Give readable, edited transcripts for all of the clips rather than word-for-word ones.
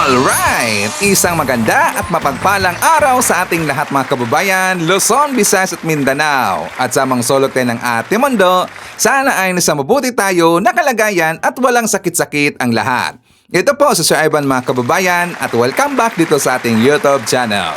Alright! Isang maganda at mapagpalang araw sa ating lahat mga kababayan, Luzon, Visayas at Mindanao. At sa mga sulok tayo ng ating mundo, sana ay nasa mabuti tayo, nakalagayan at walang sakit-sakit ang lahat. Ito po si Sir Ivan mga kababayan at welcome back dito sa ating YouTube channel.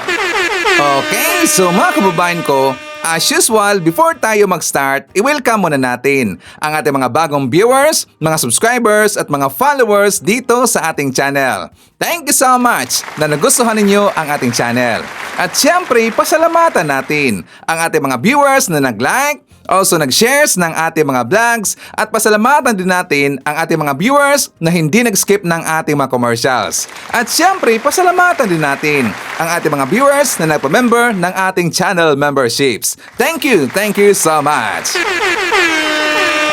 Okay, so mga kababayan ko, as usual, before tayo mag-start, i-welcome muna natin ang ating mga bagong viewers, mga subscribers at mga followers dito sa ating channel. Thank you so much na nagustuhan ninyo ang ating channel. At syempre, pasalamatan natin ang ating mga viewers na nag-like, also nag-shares ng ating mga vlogs at pasalamatan din natin ang ating mga viewers na hindi nag-skip ng ating mga commercials. At syempre, pasalamatan din natin ang ating mga viewers na nagpa-member ng ating channel memberships. Thank you so much!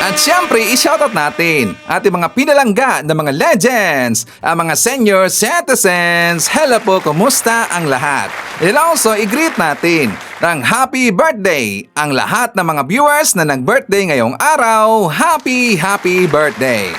At syempre, i-shoutout natin ating mga pinalangga na mga legends, ang mga senior citizens. Hello po, kumusta ang lahat? And also, i-greet natin ng happy birthday ang lahat ng mga viewers na nag-birthday ngayong araw. Happy birthday!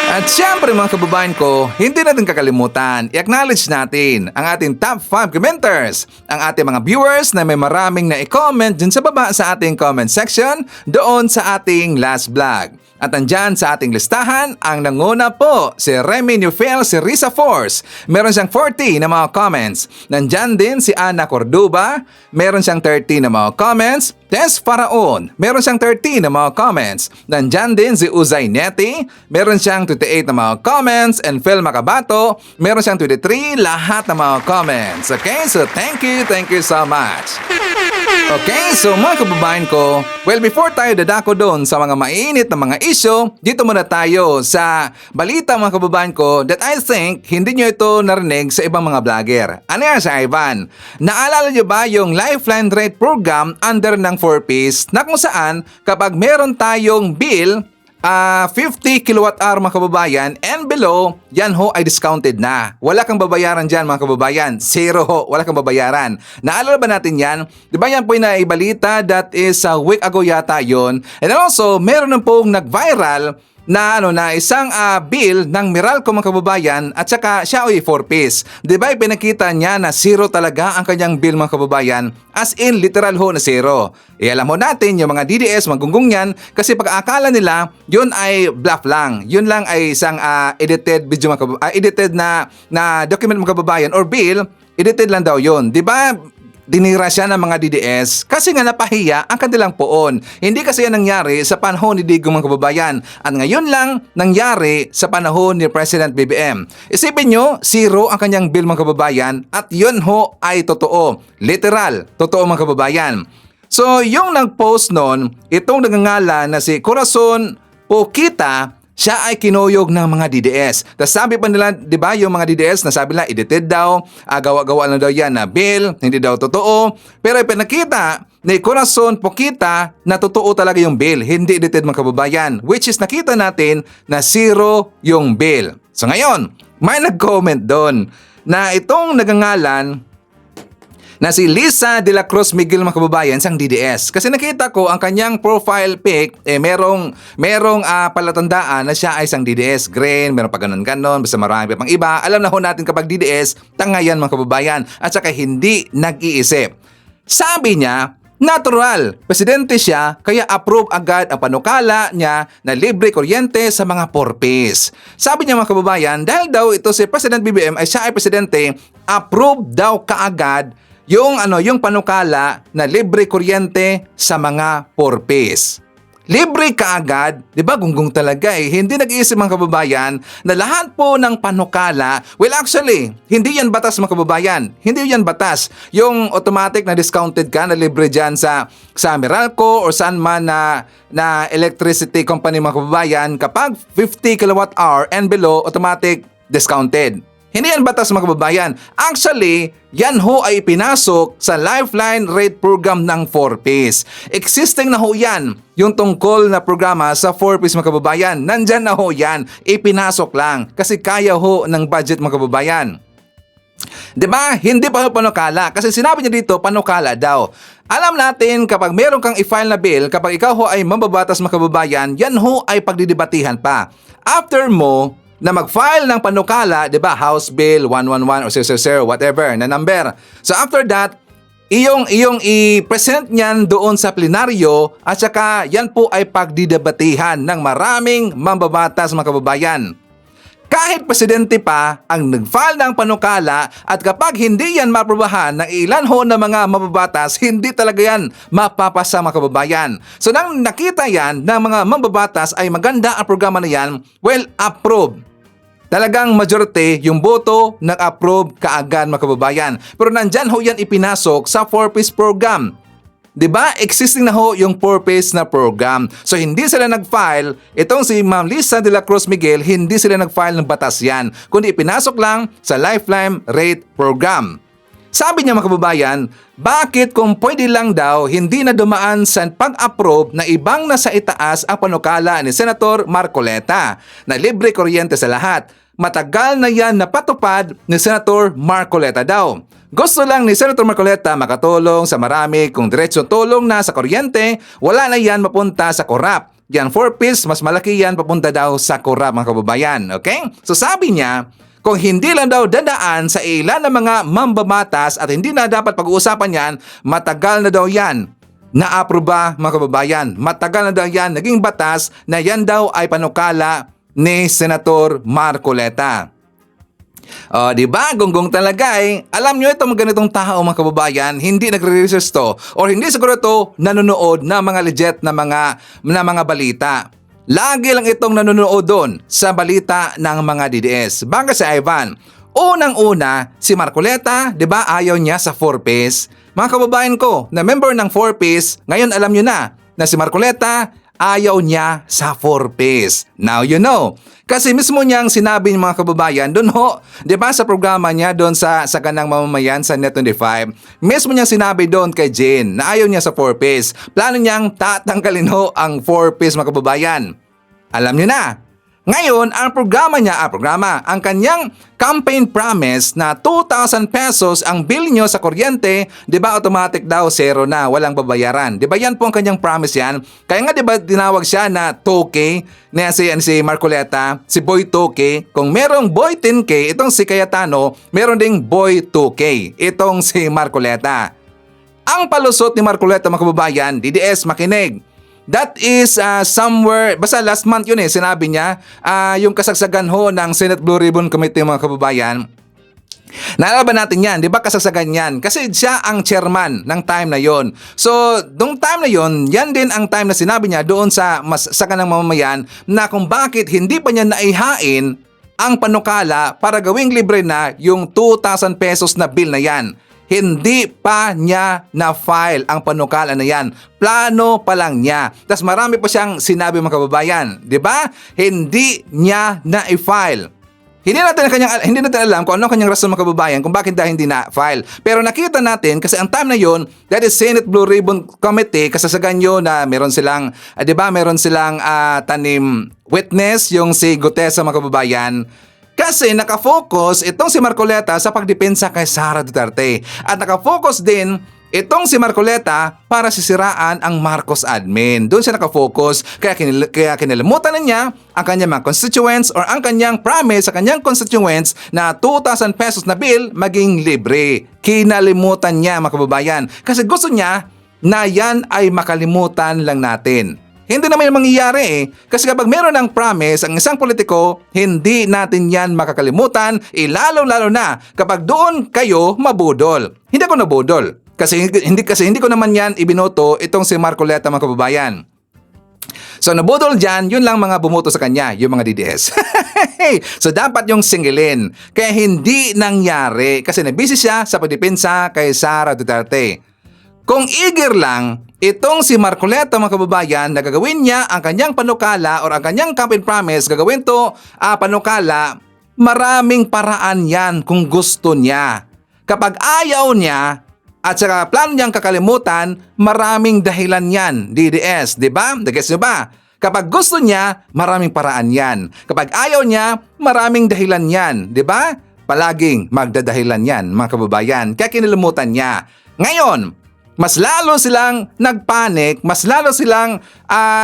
At syempre mga kababayan ko, hindi natin kakalimutan, i-acknowledge natin ang ating top 5 commenters, ang ating mga viewers na may maraming na i-comment dun sa baba sa ating comment section doon sa ating last vlog. At andyan sa ating listahan, ang nanguna po si Remy Newfield, si Risa Force. Meron siyang 40 na mga comments. Nandyan din si Ana Corduba, meron siyang 30 na mga comments. Tess Faraon, meron siyang 13 na mga comments. Nandyan din si Uzay Neti, meron siyang 28 na mga comments. And Phil Macabato, meron siyang 23, lahat na mga comments. Okay, so thank you so much. Okay, so mga kababayan ko, well, before tayo dadako doon sa mga mainit na mga issue, dito muna tayo sa balita mga kababayan ko that I think hindi nyo ito narinig sa ibang mga vlogger. Ano yan sa Ivan? Naalala nyo ba yung Lifeline Rate Program under ng 4Ps na kung saan kapag meron tayong bill 50 kilowatt-hour mga kababayan and below, yan ho ay discounted na. Wala kang babayaran dyan mga kababayan. Zero ho, wala kang babayaran. Naalala ba natin yan? Di ba yan po yung naibalita that is a week ago yata yon. And also, meron na pong nag-viral na isang bill ng Meralco mga kababayan at saka siya ay 4Ps. Di ba pinakita niya na zero talaga ang kanyang bill mga kababayan? As in literal ho na zero. Alam mo natin yung mga DDS magunggong yan kasi pag-aakala nila yun ay bluff lang. Yun lang ay isang edited video edited na document mga kababayan or bill, edited lang daw yun. Di ba? Dinira siya ng mga DDS kasi nga napahiya ang kanilang poon. Hindi kasi yan nangyari sa panahon ni Digong mga kababayan at ngayon lang nangyari sa panahon ni President BBM. Isipin nyo, zero ang kanyang bill mga kababayan at yun ho ay totoo. Literal, totoo mga kababayan. So yung nag-post nun, itong nagangalan na si Corazon Pokita, siya ay kinuyog ng mga DDS. Tapos sabi pa nila, di ba, yung mga DDS na sabi nila, edited daw, gawa-gawa lang daw yan na bill, hindi daw totoo. Pero pinakita ni Corazon Pokita na totoo talaga yung bill, hindi edited mga kababayan. Which is nakita natin na zero yung bill. So ngayon, may nag-comment doon na itong nagangalan na si Lisa de la Cruz Miguel mga kababayan sang DDS. Kasi nakita ko ang kanyang profile pic, merong palatandaan na siya ay isang DDS. Green, meron pa ganon-ganon, basta marami pa pang iba. Alam na ho natin kapag DDS, tangayan mga kababayan. At saka hindi nag-iisip. Sabi niya, natural, presidente siya, kaya approve agad ang panukala niya na libre kuryente sa mga 4Ps. Sabi niya mga kababayan, dahil daw ito si President BBM ay siya ay presidente, approve daw kaagad yung panukala na libre kuryente sa mga 4Ps. Libre kaagad, 'di ba? Gunggong talaga eh. Hindi nag-iisip mga kababayan na lahat po ng panukala, well actually, hindi yan batas mga kababayan. Hindi yan batas. Yung automatic na discounted ka na libre diyan sa Meralco or saan man na electricity company mga kababayan, kapag 50 kilowatt hour and below, automatic discounted. Hindi yan batas mga kababayan. Actually, yan ho ay pinasok sa Lifeline Rate Program ng 4Ps. Existing na ho yan, yung tungkol na programa sa 4Ps mga kababayan. Nandyan na ho yan, ipinasok lang kasi kaya ho ng budget mga kababayan. Diba? Hindi pa panukala kasi sinabi niya dito panukala daw. Alam natin kapag meron kang i-file na bill, kapag ikaw ho ay mambabatas mga kababayan, yan ho ay pagdidebatihan pa. After mo na mag-file ng panukala, 'di ba? House Bill 111 or 000 whatever na number. So after that, iyong i-present niyan doon sa plenaryo at saka yan po ay pagdidebatehan ng maraming mambabatas mga kababayan. Kahit presidente pa ang nag-file ng panukala at kapag hindi yan maprobahan ng ilan ho na mga mababatas, hindi talaga yan mapapasa mga kababayan. So nang nakita yan ng mga mambabatas ay maganda ang programa na yan, well, approve. Talagang majority yung boto nag-approve kaagad mga kababayan. Pero nandyan ho yan ipinasok sa 4-piece program. 'Di ba? Existing na ho yung 4-piece na program. So hindi sila nag-file, itong si Ma'am Lisa de la Cruz Miguel, hindi sila nag-file ng batas yan, kundi ipinasok lang sa Lifeline Rate Program. Sabi niya mga kababayan, bakit kung pwede lang daw hindi na dumaan sa pag-approve na ibang nasa itaas ang panukala ni Senator Marcoleta na libre kuryente sa lahat? Matagal na yan napatupad ni Senator Marcoleta daw. Gusto lang ni Senator Marcoleta makatulong sa marami kung diretsong tulong na sa kuryente, wala na yan mapunta sa korap. Yan 4-piece, mas malaki yan papunta daw sa korap mga kababayan. Okay? So sabi niya, kung hindi lang daw dadaan sa ilan ng mga mambabatas at hindi na dapat pag-uusapan yan, matagal na daw yan na-aproba mga kababayan. Matagal na daw yan naging batas na yan daw ay panukala ni Senator Marcoleta. O, di ba? Gonggong talaga eh. Alam nyo itong ganitong tao mga kababayan, hindi nagre-research to or hindi siguro to nanonood na mga legit na mga balita. Lagi lang itong nanonood doon sa balita ng mga DDS. Baka si Ivan, unang-una si Marcoleta, di ba ayaw niya sa 4-piece? Mga kababayan ko na member ng 4-piece, ngayon alam nyo na si Marcoleta ayaw niya sa 4-piece. Now you know. Kasi mismo niyang sinabi ng mga kababayan doon ho, 'di ba sa programa niya doon sa kanang mamamayan sa Net 25, mismo niyang sinabi doon kay Jane na ayaw niya sa 4-piece. Plano niyang tatanggalin ho ang 4-piece mga kababayan. Alam niyo na. Ngayon, ang kanyang campaign promise na 2,000 pesos ang bill nyo sa kuryente, di ba automatic daw zero na, walang babayaran. Di ba yan po ang kanyang promise yan? Kaya nga di ba tinawag siya na Toke, na si Marcoleta, si Boy Toke. Kung merong Boy 10K, itong si Cayetano, meron ding Boy 2K, itong si Marcoleta. Ang palusot ni Marcoleta mga kababayan, DDS makinig. That is somewhere, basta last month yun sinabi niya, yung kasagsagan ho ng Senate Blue Ribbon Committee mga kababayan. Naalala ba natin yan? Di ba kasagsagan yan? Kasi siya ang chairman ng time na yon. So, nung time na yon, yan din ang time na sinabi niya doon sa kanang mamamayan na kung bakit hindi pa niya naihain ang panukala para gawing libre na yung 2,000 pesos na bill na yan. Hindi pa niya na-file ang panukala na yan. Plano pa lang niya. Tapos marami pa siyang sinabi mga kababayan. Di ba? Hindi niya na-file. Hindi natin alam kung ano kanyang rason mga kababayan kung bakit dahil hindi na-file. Pero nakita natin kasi ang time na yon, that is Senate Blue Ribbon Committee, kasasagan nyo na meron silang, meron silang tanim witness, yung si Gutesa mga kababayan. Kasi nakafocus itong si Marcoleta sa pagdepensa kay Sara Duterte. At nakafocus din itong si Marcoleta para sisiraan ang Marcos admin. Doon siya nakafocus. Kaya kinalimutan na niya ang kanyang mga constituents or ang kanyang promise sa kanyang constituents na 2,000 pesos na bill maging libre. Kinalimutan niya mga kababayan. Kasi gusto niya na yan ay makalimutan lang natin. Hindi naman yung mangyayari Kasi kapag meron ng promise ang isang politiko, hindi natin yan makakalimutan, lalo-lalo na kapag doon kayo mabudol. Hindi ako nabudol. Kasi hindi ko naman yan ibinoto itong si Marcoleta mga kababayan. So nabudol dyan, yun lang mga bumoto sa kanya, yung mga DDS. So dapat yung singilin. Kaya hindi nangyari kasi nabisi siya sa pagdepensa kay Sara Duterte. Kung eager lang, itong si Marcoleta mga kababayan na gagawin niya ang kanyang panukala or ang kanyang campaign promise, gagawin to panukala, maraming paraan yan kung gusto niya. Kapag ayaw niya at saka plano niyang kakalimutan, maraming dahilan yan, DDS, di ba? Nag-gets niyo ba? Kapag gusto niya, maraming paraan yan. Kapag ayaw niya, maraming dahilan yan, di ba? Palaging magdadahilan yan mga kababayan, kaya kinalimutan niya. Ngayon, mas lalo silang nagpanik, mas lalo silang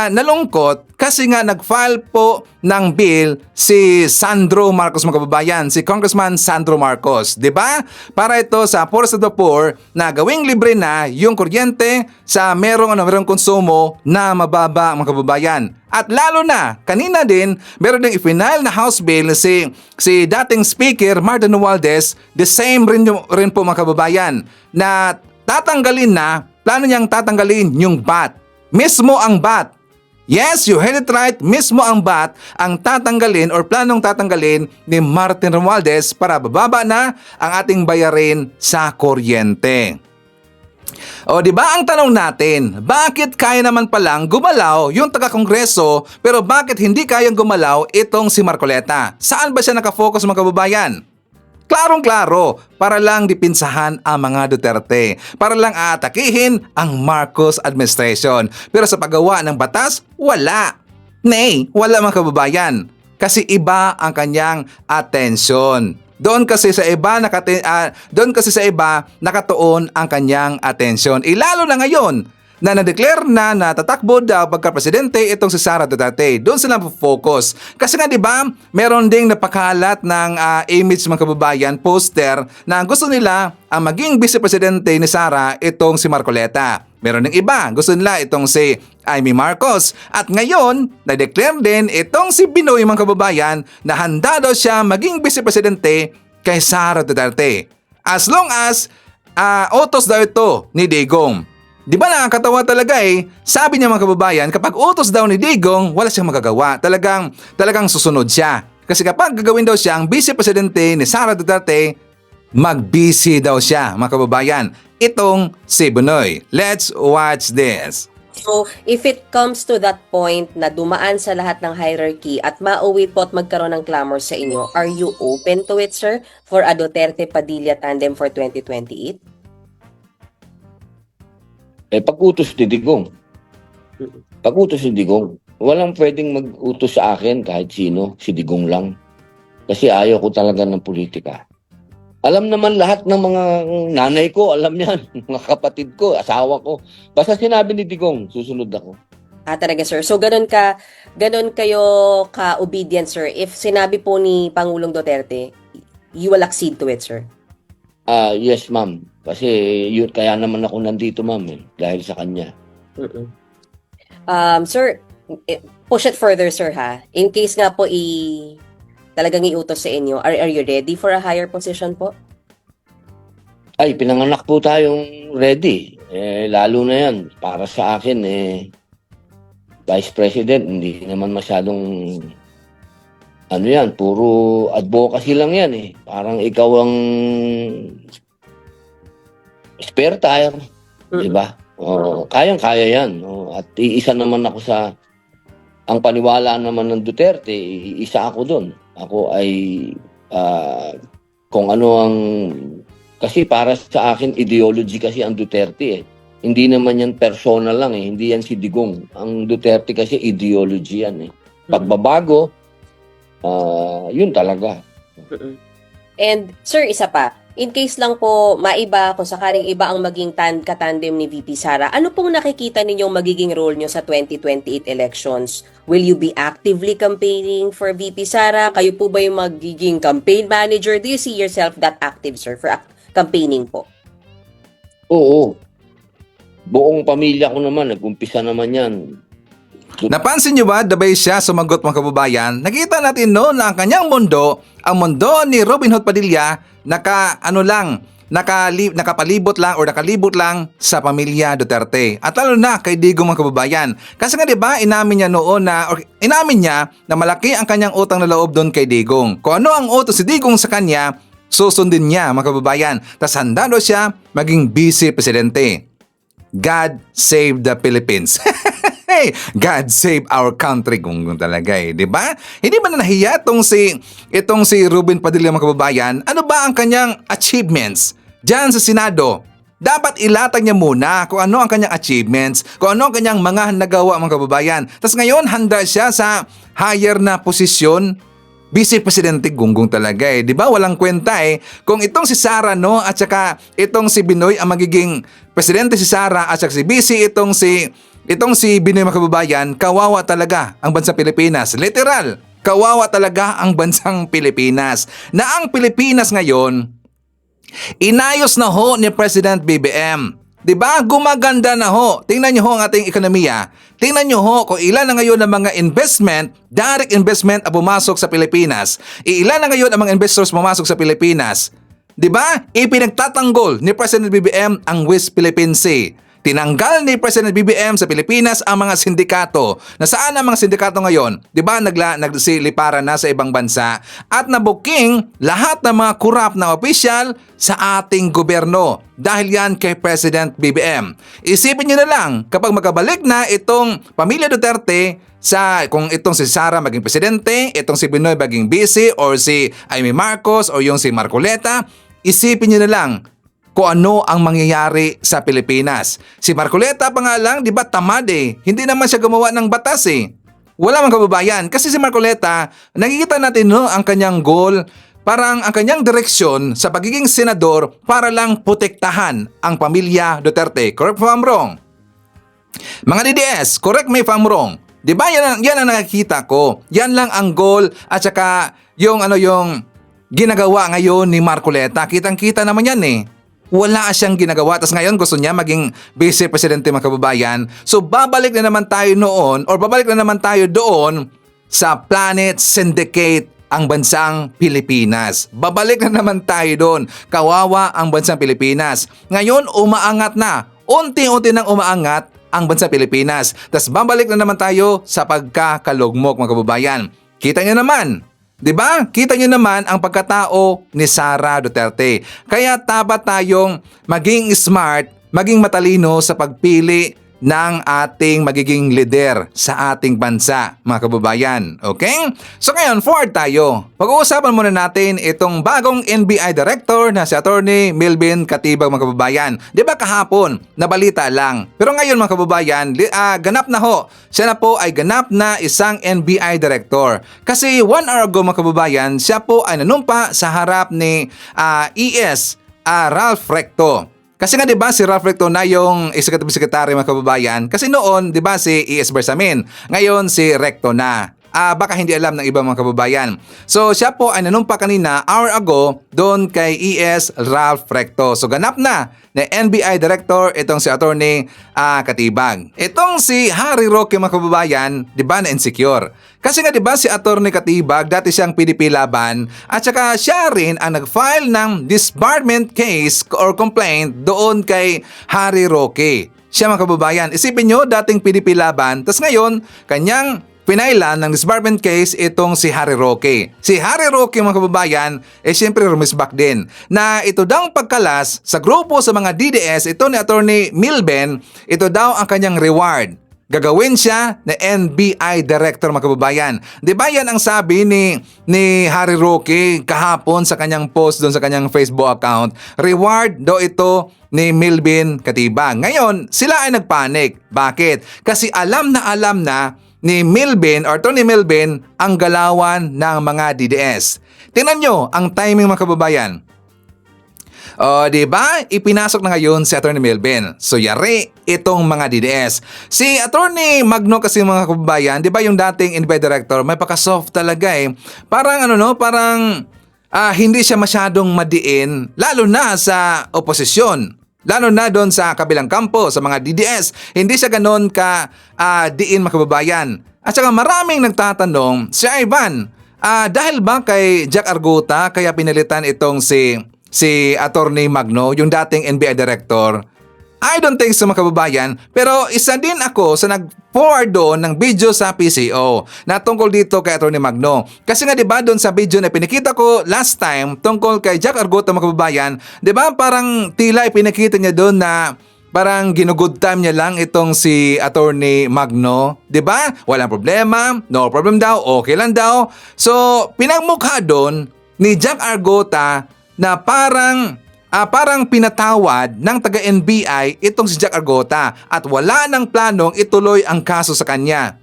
nalungkot kasi nga nag-file po ng bill si Sandro Marcos, mga kababayan, si Congressman Sandro Marcos, 'di ba? Para ito sa Poorest of the Poor na gawing libre na yung kuryente sa merong konsumo na mababa, mga kababayan. At lalo na, kanina din, meron ding i-final na House bill si dating Speaker Martin Romualdez, the same rin po, mga kababayan, na plano niyang tatanggalin yung VAT. Mismo ang VAT. Yes, you heard it right, mismo ang VAT ang tatanggalin or planong tatanggalin ni Martin Romualdez para bababa na ang ating bayarin sa kuryente. O di ba ang tanong natin, bakit kaya naman palang gumalaw yung taga-kongreso pero bakit hindi kayang gumalaw itong si Marcoleta? Saan ba siya nakafocus, mga kababayan? Klarong-klaro, para lang dipinsahan ang mga Duterte, para lang aatakihin ang Marcos administration. Pero sa paggawa ng batas, wala. Nay, wala, mga kababayan. Kasi iba ang kanyang atensyon. Doon kasi sa iba nakatuon ang kanyang atensyon. Lalo na ngayon na na-declare na tatakbo daw pagka-presidente itong si Sara Duterte. Doon sila focus. Kasi nga 'di ba, meron ding napakalat ng image, mga kababayan, poster na gusto nila ang maging vice-presidente ni Sara itong si Marcoleta. Meron ding iba, gusto nila itong si Amy Marcos. At ngayon, na-declare din itong si Binoy, mga kababayan, na handa daw siya maging vice-presidente kay Sara Duterte. As long as utos daw ito ni Digong. Di ba nakakatawa talaga Sabi niya, mga kababayan, kapag utos daw ni Digong, wala siyang magagawa. Talagang susunod siya. Kasi kapag gagawin daw siya ang vice-presidente ni Sara Duterte, mag-busy daw siya, mga kababayan. Itong si Binoy. Let's watch this. So, if it comes to that point na dumaan sa lahat ng hierarchy at mauwi po at magkaroon ng clamor sa inyo, are you open to it, sir, for a Duterte-Padilla tandem for 2028? Pag-utos ni Digong. Pag-utos ni Digong. Walang pwedeng mag-utos sa akin kahit sino, si Digong lang. Kasi ayaw ko talaga ng politika. Alam naman lahat ng mga nanay ko, alam yan, mga kapatid ko, asawa ko. Basta sinabi ni Digong, susunod ako. Talaga, sir. So, ganun kayo ka-obedient, sir. If sinabi po ni Pangulong Duterte, you will accede to it, sir? Yes, ma'am. Kasi yun, kaya naman ako nandito, ma'am, dahil sa kanya. Sir, push it further, sir, ha? In case nga po talagang iutos sa inyo, are you ready for a higher position po? Ay, pinanganak po tayong ready. Lalo na yan, para sa akin, Vice President, hindi naman masyadong, yan, puro advocacy lang yan Parang ikaw ang spare tire, di ba? Kayang-kaya yan. At iisa naman ako ang paniwala naman ng Duterte, isa ako doon. Ako ay kung ano kasi para sa akin ideology kasi ang Duterte Hindi naman yan personal lang hindi yan si Digong. Ang Duterte kasi ideology yan Pagbabago, yun talaga. And sir, isa pa, in case lang po maiba, kung sakaling iba ang maging katandem ni VP Sara, ano pong nakikita ninyong magiging role nyo sa 2028 elections? Will you be actively campaigning for VP Sara? Kayo po ba yung magiging campaign manager? Do you see yourself that active, sir, for campaigning po? Oo. Buong pamilya ko naman, nag-umpisa naman yan. Napansin nyo ba, dabay siya sumagot, mga kababayan? Nakita natin noon na ang kanyang mundo, ang mundo ni Robin Hood Padilla, nakapalibot lang o nakalibot lang sa pamilya Duterte. At lalo na kay Digong, mga kababayan. Kasi nga 'di ba, inamin niya na malaki ang kanyang utang na loob doon kay Digong. Kung ano ang utos si Digong sa kanya, susundin niya, mga kababayan. Tas handa daw siya maging vice presidente. God save the Philippines. God save our country kung talaga di ba? Hindi ba nahiya itong si Robin Padilla, mga kababayan? Ano ba ang kanyang achievements diyan sa Senado? Dapat ilatag niya muna kung ano ang kanyang achievements, kung ano ang kanyang mga nagawa, mga kababayan. Tapos ngayon, handa siya sa higher na posisyon Vice Presidente Gonggong talaga eh. Di ba? Walang kwenta eh. Kung itong si Sara no at saka itong si Binoy ang magiging presidente si Sara at saka si Vice itong si Binoy mga kababayan, kawawa talaga ang bansang Pilipinas. Literal, kawawa talaga ang bansang Pilipinas. Na ang Pilipinas ngayon, inayos na ho ni President BBM. 'Di ba? Gumaganda na ho. Tingnan niyo ho ang ating ekonomiya. Tingnan niyo ho kung ilan na ngayon ang mga investment, direct investment ang pumasok sa Pilipinas. Ilan na ngayon ang mga investors pumasok sa Pilipinas. 'Di ba? Ipinagtatanggol ni President BBM ang West Philippine Sea. Tinanggal ni President BBM sa Pilipinas ang mga sindikato. Nasaan ang mga sindikato ngayon? 'Di ba nagsiliparan na sa ibang bansa at nabuking lahat ng mga korap na opisyal sa ating gobyerno dahil yan kay President BBM. Isipin niyo na lang kapag magkabalik na itong pamilya Duterte kung itong si Sara maging presidente, itong si Binoy maging vice or si Amy Marcos o yung si Marcoleta, isipin niyo na lang kung ano ang mangyayari sa Pilipinas. Si Marcoleta pa nga lang, di ba tamad eh. Hindi naman siya gumawa ng batas eh. Wala mang kababayan. Kasi si Marcoleta, nakikita natin no, ang kanyang goal, parang ang kanyang direksyon sa pagiging senador para lang protektahan ang pamilya Duterte. Correct if I'm wrong? Mga DDS, correct me if I'm wrong. Di ba yan ang nakikita ko. Yan lang ang goal at saka yung ginagawa ngayon ni Marcoleta. Kitang-kita naman yan eh. Wala siyang ginagawa. Tapos ngayon gusto niya maging vice presidente mga kababayan. So babalik na naman tayo noon or babalik na naman tayo doon sa Planet Syndicate ang bansang Pilipinas. Babalik na naman tayo doon. Kawawa ang bansang Pilipinas. Ngayon umaangat na. Unti-unti nang umaangat ang bansang Pilipinas. Tapos babalik na naman tayo sa pagkakalugmok mga kababayan. Kita niyo naman. 'Di ba? Kita niyo naman ang pagkatao ni Sara Duterte. Kaya dapat tayong maging smart, maging matalino sa pagpili ng ating magiging leader sa ating bansa, mga kababayan. Okay? So ngayon, forward tayo. Pag-uusapan muna natin itong bagong NBI Director na si Attorney Melvin Katibag, mga kababayan. Di ba kahapon, nabalita lang. Pero ngayon, mga kababayan, ganap na ho. Siya na po ay ganap na isang NBI Director. Kasi 1 hour ago, mga kababayan, siya po ay nanumpa sa harap ni ES Ralph Recto. Kasi nga 'di ba si Ralph Recto na yung executive secretary mga kababayan. Kasi noon 'di ba si ES Bersamin. Ngayon si Recto na. Baka hindi alam ng ibang mga kababayan. So siya po ay nanumpa kanina hour ago doon kay ES Ralph Recto. So ganap na NBI Director itong si Attorney Katibag. Itong si Harry Roque mga kababayan, 'di ba na insecure. Kasi nga 'di ba si Attorney Katibag dati siyang PDP laban at saka siya rin ang nag-file ng disbarment case or complaint doon kay Harry Roque. Siya mga kababayan, isipin nyo dating PDP laban, tas ngayon kanyang pinailan ng disbarment case itong si Harry Roque. Si Harry Roque mga kababayan siyempre rumisbak din na ito daw pagkalas sa grupo sa mga DDS ito ni Attorney Milben, ito daw ang kanyang reward. Gagawin siya na NBI Director mga kababayan. Di ba yan ang sabi ni Harry Roque kahapon sa kanyang post doon sa kanyang Facebook account? Reward daw ito ni Melvin Katibag. Ngayon, sila ay nagpanik. Bakit? Kasi alam na ni Melvin or Tony Melvin ang galawan ng mga DDS. Tingnan nyo ang timing mga kababayan. Di ba? Ipinasok na ngayon si Attorney Melvin. So yari itong mga DDS. Si Attorney Magno kasi mga kababayan, di ba yung dating NBI Director, may paka-soft talaga eh. Parang parang hindi siya masyadong madiin lalo na sa oposisyon. Lalo na doon sa kabilang kampo, sa mga DDS. Hindi siya ganoon ka diin mga kababayan. At saka maraming nagtatanong, si Ivan, dahil ba kay Jack Arguta kaya pinalitan itong si Attorney Magno, yung dating NBI Director? I don't think so mga kababayan, pero isa din ako sa nag-forward doon ng video sa PCO na tungkol dito kay Attorney Magno. Kasi nga 'di ba doon sa video na pinakita ko last time tungkol kay Jack Arguta mga kababayan, 'di ba parang tila ipinakita niya doon na parang ginugood time niya lang itong si Attorney Magno, 'di ba? Walang problema, no problem daw, okay lang daw. So pinagmukha doon ni Jack Arguta na parang pinatawad ng taga-NBI itong si Jack Arguta at wala ng planong ituloy ang kaso sa kanya.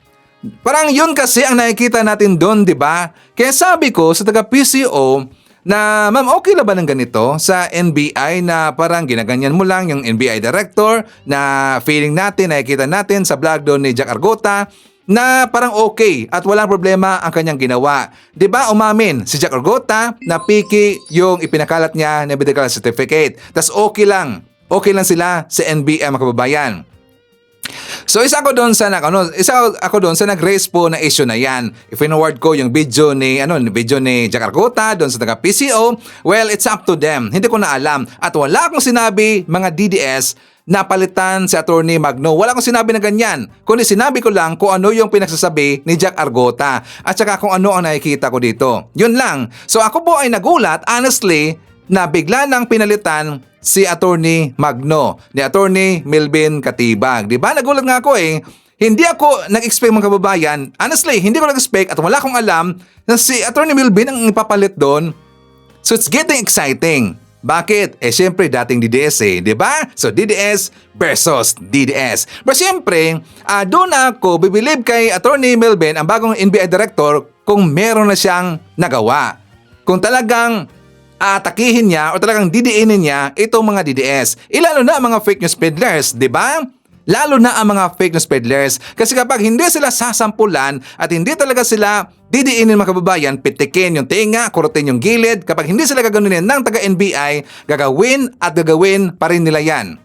Parang yun kasi ang nakikita natin doon, di ba? Kaya sabi ko sa taga-PCO na, ma'am, okay lang ba ng ganito sa NBI na parang ginaganyan mo lang yung NBI director na feeling natin, nakikita natin sa vlog doon ni Jack Argota na parang okay at walang problema ang kanyang ginawa. Di ba umamin si Jack Argota na piki yung ipinakalat niya na medical certificate. Tas okay lang sila sa NBI mga kababayan. So isa ako doon sa nag-raise po na issue na yan. I-forward ko yung video ni Jack Argota doon sa taga PCO. Well, it's up to them. Hindi ko na alam at wala akong sinabi mga DDS na palitan si Attorney Magno. Wala akong sinabi na ganyan. Kundi sinabi ko lang kung ano yung pinagsasabi ni Jack Argota at saka kung ano ang nakikita ko dito. Yun lang. So ako po ay nagulat honestly na bigla nang pinalitan si Attorney Magno, ni Attorney Melvin Katibag. Di ba? Nagulat nga ako eh. Hindi ako nag-expect mga kababayan. Honestly, hindi ko nag-expect at wala akong alam na si Attorney Melvin ang ipapalit doon. So it's getting exciting. Bakit? Eh syempre dating DDS eh, di ba? So DDS versus DDS. Pero syempre, doon ako bibilib kay Attorney Melvin, ang bagong NBI director, kung meron na siyang nagawa. Kung talagang atakihin niya o talagang didiinin niya itong mga DDS. Lalo na ang mga fake news peddlers, di ba? Lalo na ang mga fake news peddlers. Kasi kapag hindi sila sasampulan at hindi talaga sila didiinin mga kababayan, pitikin yung tinga, kurutin yung gilid, kapag hindi sila gaganunin ng taga-NBI, gagawin pa rin nila yan.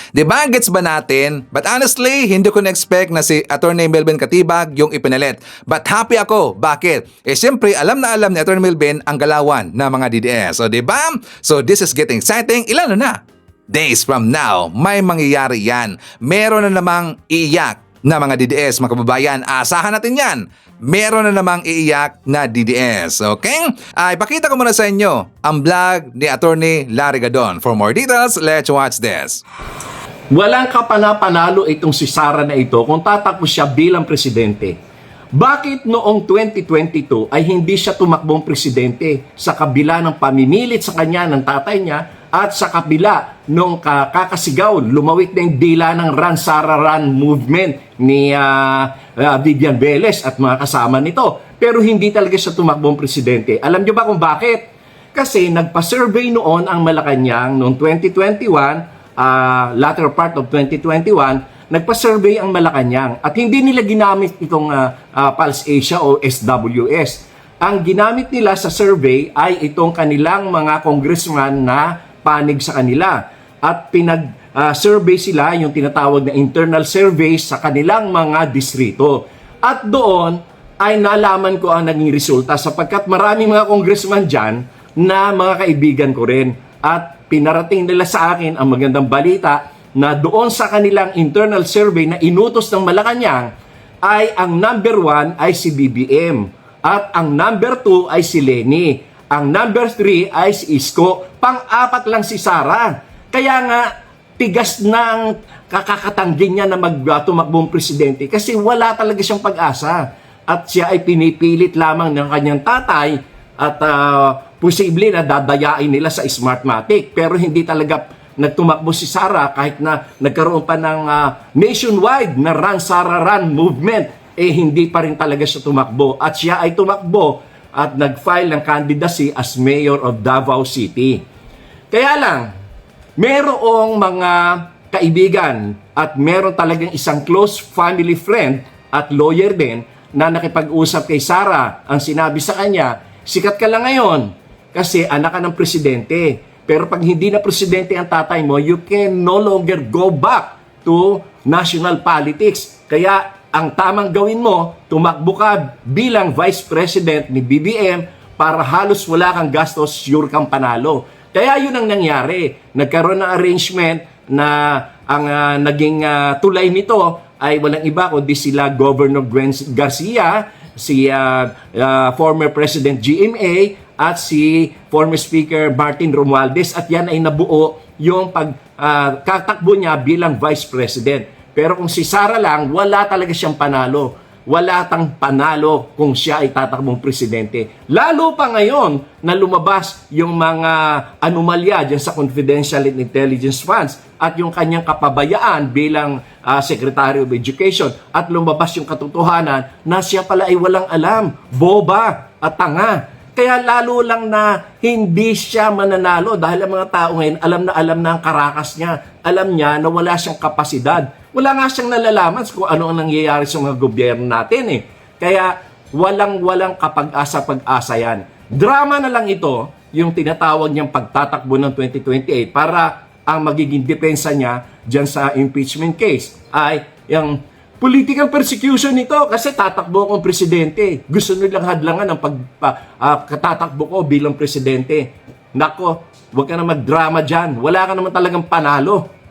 Diba, gets ba natin? But honestly, hindi ko na-expect na si Attorney Melvin Katibag yung ipinalit. But happy ako. Bakit? Eh siyempre, alam na alam ni Attorney Melvin ang galawan ng mga DDS. So diba? So this is getting exciting. Ilan na? Days from now, may mangyayari yan. Meron na namang iiyak na mga DDS, mga kababayan. Asahan natin yan. Meron na namang iiyak na DDS. Okay? Ipakita ko muna sa inyo ang vlog ni Attorney Larry Gadon. For more details, let's watch this. Walang kapana-panalo itong si Sara na ito kung tatakbo siya bilang presidente. Bakit noong 2022 ay hindi siya tumakbong presidente sa kabila ng pamimilit sa kanya ng tatay niya at sa kabila nung kakasigaw, lumawit na yung dila ng Run Sara Run movement ni Vivian Velez at mga kasama nito. Pero hindi talaga siya tumakbong presidente. Alam niyo ba kung bakit? Kasi nagpa-survey noon ang Malacanang noong 2021, latter part of 2021, nagpa-survey ang Malacanang at hindi nila ginamit itong Pulse Asia o SWS. Ang ginamit nila sa survey ay itong kanilang mga congressman na panig sa kanila at pinag-survey sila, yung tinatawag na internal survey sa kanilang mga distrito. At doon ay nalaman ko ang naging resulta sapagkat marami mga congressman dyan na mga kaibigan ko rin. At pinarating nila sa akin ang magandang balita na doon sa kanilang internal survey na inutos ng Malacanang ay ang number 1 ay si BBM at ang number 2 ay si Leni. Ang number 3 ay si Isko. Pang-4 lang si Sara. Kaya nga, tigas ng kakakatanggi niya na tumakbong presidente kasi wala talaga siyang pag-asa. At siya ay pinipilit lamang ng kanyang tatay at posible na dadayain nila sa Smartmatic. Pero hindi talaga nagtumakbo si Sara kahit na nagkaroon pa ng nationwide na Run Sara Run movement. Eh hindi pa rin talaga siya tumakbo. At siya ay tumakbo at nag-file ng candidacy as mayor of Davao City. Kaya lang, merong mga kaibigan at meron talagang isang close family friend at lawyer din na nakipag-usap kay Sara. Ang sinabi sa kanya, sikat ka lang ngayon kasi anak ka ng presidente. Pero pag hindi na presidente ang tatay mo, you can no longer go back to national politics. Kaya ang tamang gawin mo, tumakbo ka bilang vice president ni BBM para halos wala kang gastos, sure kang panalo. Kaya yun ang nangyari. Nagkaroon ng arrangement na ang naging tulay nito ay walang iba kundi sila Governor Gwen Garcia, si former President GMA at si former Speaker Martin Romualdez at yan ay nabuo yung pagkatakbo niya bilang Vice President. Pero kung si Sara lang, wala talaga siyang panalo. wala tang panalo kung siya ay tatakbong presidente. Lalo pa ngayon na lumabas yung mga anomalya dyan sa confidential and intelligence funds at yung kanyang kapabayaan bilang Secretary of Education at lumabas yung katotohanan na siya pala ay walang alam, boba at tanga. Kaya lalo lang na hindi siya mananalo dahil ang mga tao ngayon alam na ang karakas niya. Alam niya na wala siyang kapasidad. Wala nga siyang nalalaman kung ano ang nangyayari sa mga gobyerno natin eh. Kaya walang kapag-asa yan. Drama na lang ito, yung tinatawag niyang pagtatakbo ng 2028 para ang magiging depensa niya dyan sa impeachment case ay yung political persecution nito kasi tatakbo akong presidente. Gusto nilang hadlangan ang tatakbo ko bilang presidente. Nako, huwag ka na magdrama dyan. Wala ka naman talagang panalo.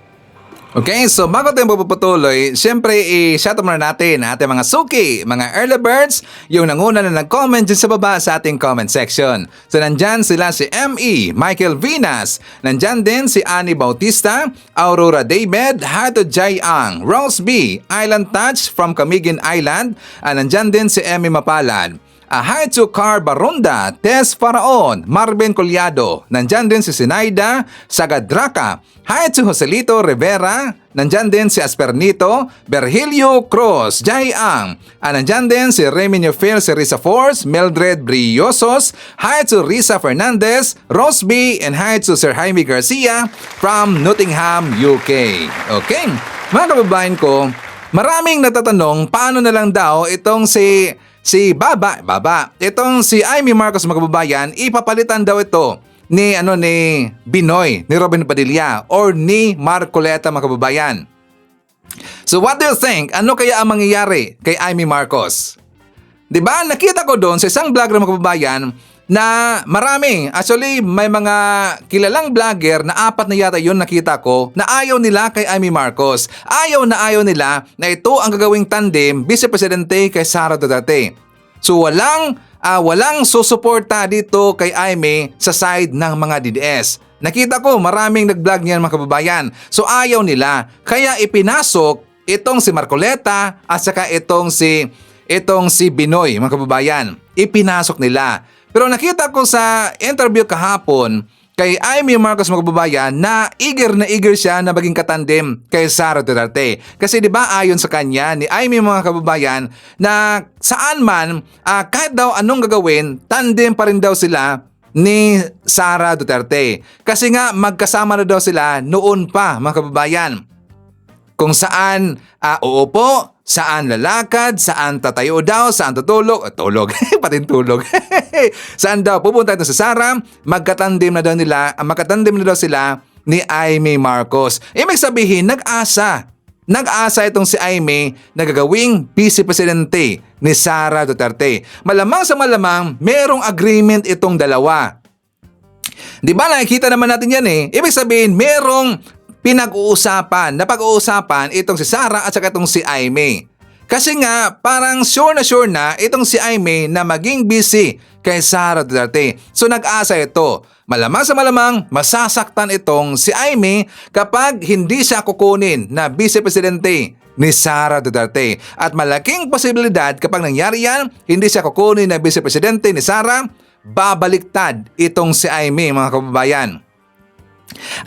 Okay, so bago tayo mapuputuloy, siyempre i-shoutout muna natin ang ating mga suki, mga early birds, yung nanguna na nag-comment dyan sa baba sa ating comment section. So nandyan sila si M.E. Michael Vinas, nandyan din si Annie Bautista, Aurora David, Hato Jayang, Rose B, Island Touch from Camiguin Island, nandyan din si Emmy Mapalad. Hi to Car Barunda, Tess Faraon, Marvin Collado, nandyan din si Sinaida Sagadraka. Hi to Joselito Rivera, nandyan din si Aspernito, Berhilio Cruz, Jai Ang. Nandyan din si Remy Neufil, si Risa Force, Mildred Briosos. Hi to Risa Fernandez, Rose B, and hi to Sir Jaime Garcia from Nottingham, UK. Okay, mga kababayan ko, maraming natatanong paano na lang daw itong si Baba, itong si Amy Marcos mga kababayan, ipapalitan daw ito ni Binoy, ni Robin Padilla or ni Marcoleta mga kababayan. So what do you think? Ano kaya ang mangyayari kay Amy Marcos? 'Di ba? Nakita ko doon sa isang vlogger mga kababayan na marami, actually may mga kilalang vlogger na 4 na yata yun nakita ko na ayaw nila kay Amy Marcos. Ayaw nila na ito ang gagawing tandem Vice Presidente kay Sara Duterte. So walang susuporta dito kay Amy sa side ng mga DDS. Nakita ko maraming nag-vlog niyan mga kababayan. So ayaw nila. Kaya ipinasok itong si Marcoleta at saka itong si Binoy mga kababayan. Ipinasok nila. Pero nakita ko sa interview kahapon kay Amy Marcos mga kababayan na eager siya na maging katandem kay Sara Duterte. Kasi 'di ba ayon sa kanya ni Amy mga kababayan na saan man kahit daw anong gagawin, tandem pa rin daw sila ni Sara Duterte. Kasi nga magkasama na daw sila noon pa mga kababayan. Kung saan uupo, saan lalakad, saan tatayo daw, saan tutulog, patin tulog. Saan daw pupunta ito sa Sara, magkatandem na daw sila ni Amy Marcos. Ibig sabihin, nag-asa itong si Amy na gagawing Vice Presidente ni Sara Duterte. Malamang sa malamang, merong agreement itong dalawa. Di ba nakikita naman natin yan eh. Ibig sabihin, merong napag-uusapan itong si Sara at saka itong si Amy. Kasi nga, parang sure na itong si Amy na maging busy kay Sara Duterte. So nag-asa ito. Malamang sa malamang, masasaktan itong si Amy kapag hindi siya kukunin na Vice Presidente ni Sara Duterte. At malaking posibilidad kapag nangyari yan, hindi siya kukunin na Vice Presidente ni Sara, babaliktad itong si Amy mga kababayan.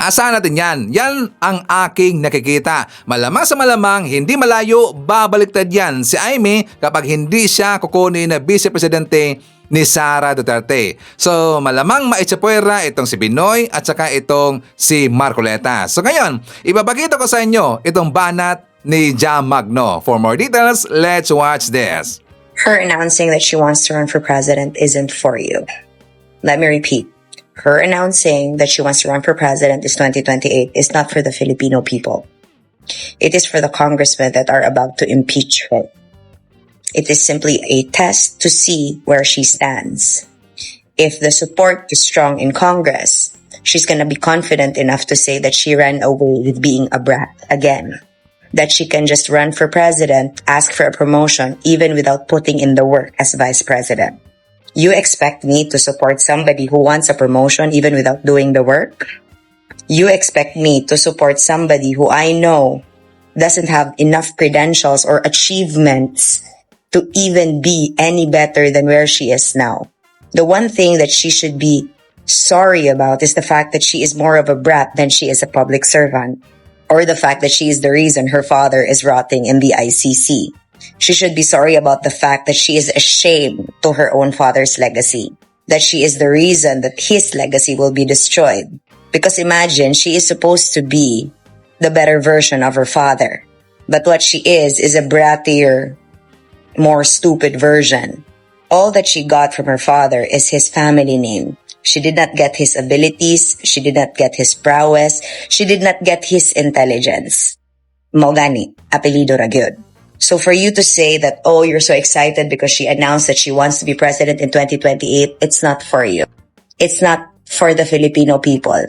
Asahan natin yan. Yan ang aking nakikita. Malamang sa malamang, hindi malayo, babaliktad yan si Amy kapag hindi siya kukunin na Vice Presidente ni Sara Duterte. So malamang maitsapwera itong si Binoy at saka itong si Marcoleta. So ngayon, ipapakita ko sa inyo itong banat ni Jam Magno. For more details, let's watch this. Her announcing that she wants to run for president isn't for you. Let me repeat. Her announcing that she wants to run for president this 2028 is not for the Filipino people. It is for the congressmen that are about to impeach her. It is simply a test to see where she stands. If the support is strong in Congress, she's going to be confident enough to say that she ran away with being a brat again. That she can just run for president, ask for a promotion, even without putting in the work as vice president. You expect me to support somebody who wants a promotion even without doing the work? You expect me to support somebody who I know doesn't have enough credentials or achievements to even be any better than where she is now. The one thing that she should be sorry about is the fact that she is more of a brat than she is a public servant, or the fact that she is the reason her father is rotting in the ICC. She should be sorry about the fact that she is ashamed to her own father's legacy, that she is the reason that his legacy will be destroyed. Because imagine, she is supposed to be the better version of her father, but what she is a brattier, more stupid version. All that she got from her father is his family name. She did not get his abilities. She did not get his prowess. She did not get his intelligence. Maugani, apelido ra gyud. So for you to say that, oh, you're so excited because she announced that she wants to be president in 2028, it's not for you. It's not for the Filipino people.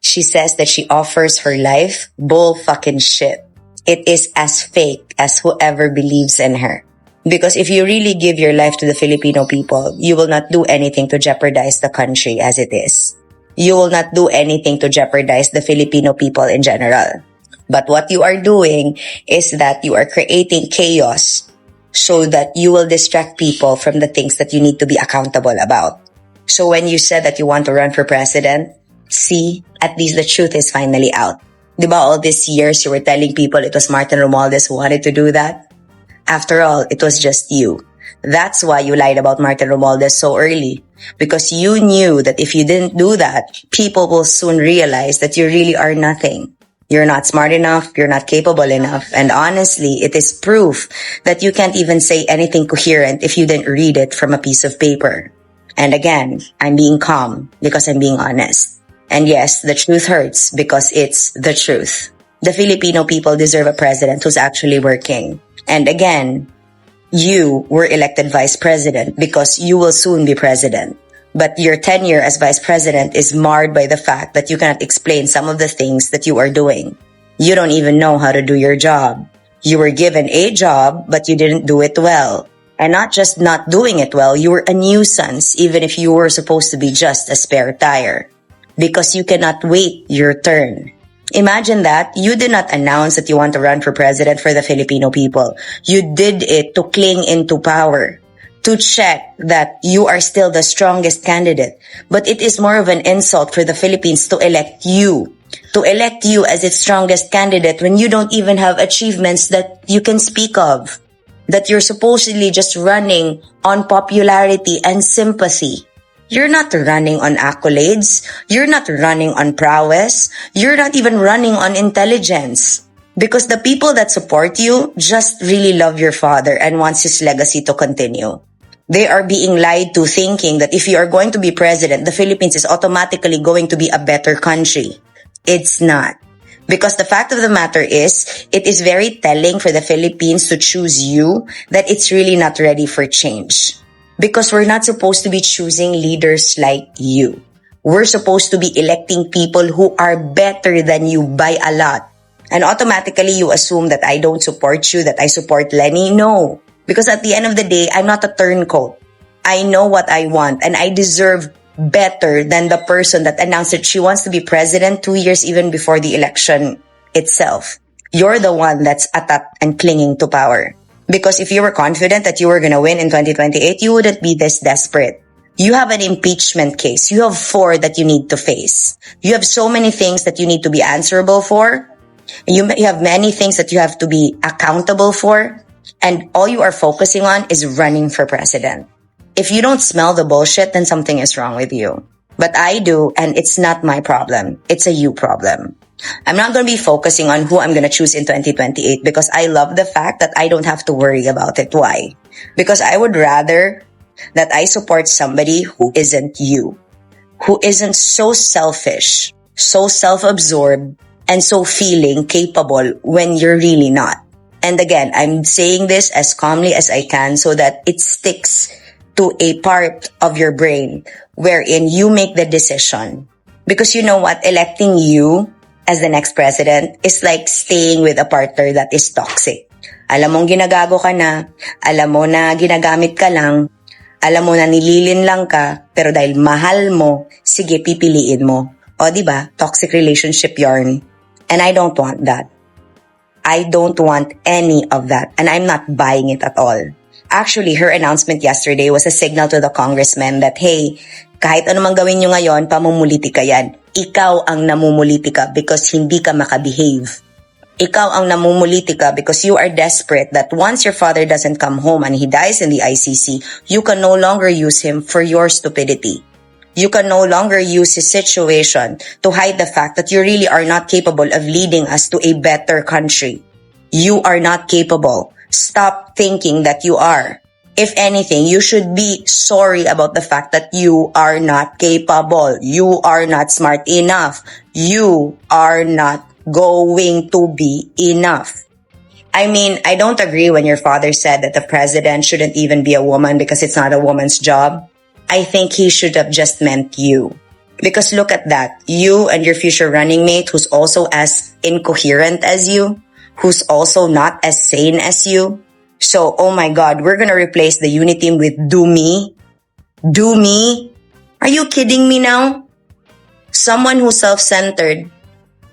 She says that she offers her life. Bull fucking shit. It is as fake as whoever believes in her. Because if you really give your life to the Filipino people, you will not do anything to jeopardize the country as it is. You will not do anything to jeopardize the Filipino people in general. But what you are doing is that you are creating chaos so that you will distract people from the things that you need to be accountable about. So when you said that you want to run for president, see, at least the truth is finally out. Diba all these years you were telling people it was Martin Romualdez who wanted to do that? After all, it was just you. That's why you lied about Martin Romualdez so early. Because you knew that if you didn't do that, people will soon realize that you really are nothing. You're not smart enough, you're not capable enough, and honestly, it is proof that you can't even say anything coherent if you didn't read it from a piece of paper. And again, I'm being calm because I'm being honest. And yes, the truth hurts because it's the truth. The Filipino people deserve a president who's actually working. And again, you were elected vice president because you will soon be president. But your tenure as vice president is marred by the fact that you cannot explain some of the things that you are doing. You don't even know how to do your job. You were given a job, but you didn't do it well. And not just not doing it well, you were a nuisance even if you were supposed to be just a spare tire. Because you cannot wait your turn. Imagine that you did not announce that you want to run for president for the Filipino people. You did it to cling into power, to check that you are still the strongest candidate. But it is more of an insult for the Philippines to elect you as its strongest candidate when you don't even have achievements that you can speak of, that you're supposedly just running on popularity and sympathy. You're not running on accolades. You're not running on prowess. You're not even running on intelligence. Because the people that support you just really love your father and wants his legacy to continue. They are being lied to thinking that if you are going to be president, the Philippines is automatically going to be a better country. It's not. Because the fact of the matter is, it is very telling for the Philippines to choose you that it's really not ready for change. Because we're not supposed to be choosing leaders like you. We're supposed to be electing people who are better than you by a lot. And automatically you assume that I don't support you, that I support Lenny. No. Because at the end of the day, I'm not a turncoat. I know what I want and I deserve better than the person that announced that she wants to be president 2 years even before the election itself. You're the one that's attacked and clinging to power. Because if you were confident that you were going to win in 2028, you wouldn't be this desperate. You have an impeachment case. You have 4 that you need to face. You have so many things that you need to be answerable for. You have many things that you have to be accountable for. And all you are focusing on is running for president. If you don't smell the bullshit, then something is wrong with you. But I do, and it's not my problem. It's a you problem. I'm not going to be focusing on who I'm going to choose in 2028 because I love the fact that I don't have to worry about it. Why? Because I would rather that I support somebody who isn't you, who isn't so selfish, so self-absorbed, and so feeling capable when you're really not. And again, I'm saying this as calmly as I can so that it sticks to a part of your brain wherein you make the decision. Because you know what? Electing you as the next president is like staying with a partner that is toxic. Alam mong ginagago ka na, alam mo na ginagamit ka lang, alam mo na nililin lang ka, pero dahil mahal mo, sige pipiliin mo. O diba? Toxic relationship yarn. And I don't want that. I don't want any of that, and I'm not buying it at all. Actually, her announcement yesterday was a signal to the congressmen that, hey, kahit anumang gawin nyo ngayon, pamumulitika yan. Ikaw ang namumulitika because hindi ka makabehave. Ikaw ang namumulitika because you are desperate that once your father doesn't come home and he dies in the ICC, you can no longer use him for your stupidity. You can no longer use his situation to hide the fact that you really are not capable of leading us to a better country. You are not capable. Stop thinking that you are. If anything, you should be sorry about the fact that you are not capable. You are not smart enough. You are not going to be enough. I mean, I don't agree when your father said that the president shouldn't even be a woman because it's not a woman's job. I think he should have just meant you. Because look at that. You and your future running mate who's also as incoherent as you, who's also not as sane as you. So, oh my God, we're gonna replace the unity team with do me? Do me? Are you kidding me now? Someone who's self-centered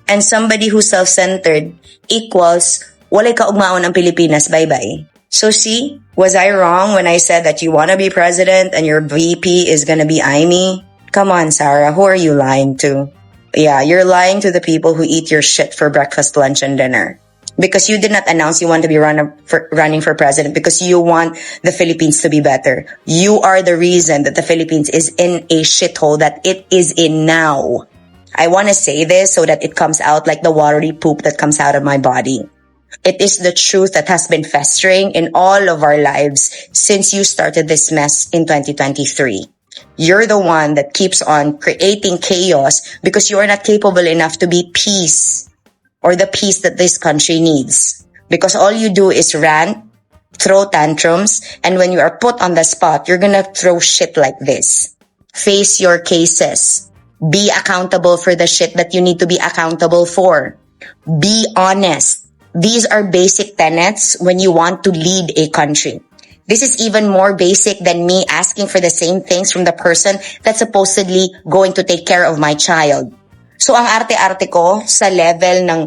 and somebody who's self-centered equals walay kaugmaon ang Pilipinas, bye-bye. So see, was I wrong when I said that you want to be president and your VP is going to be Amy? Come on, Sarah, who are you lying to? Yeah, you're lying to the people who eat your shit for breakfast, lunch, and dinner. Because you did not announce you want to be running for president because you want the Philippines to be better. You are the reason that the Philippines is in a shithole that it is in now. I want to say this so that it comes out like the watery poop that comes out of my body. It is the truth that has been festering in all of our lives since you started this mess in 2023. You're the one that keeps on creating chaos because you are not capable enough to be peace or the peace that this country needs. Because all you do is rant, throw tantrums, and when you are put on the spot, you're gonna throw shit like this. Face your cases. Be accountable for the shit that you need to be accountable for. Be honest. These are basic tenets when you want to lead a country. This is even more basic than me asking for the same things from the person that's supposedly going to take care of my child. So ang arte-arte ko sa level ng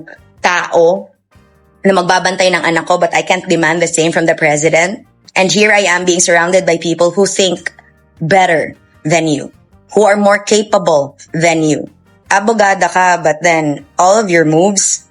tao na magbabantay ng anak ko but I can't demand the same from the president. And here I am being surrounded by people who think better than you, who are more capable than you. Abogada ka but then all of your moves,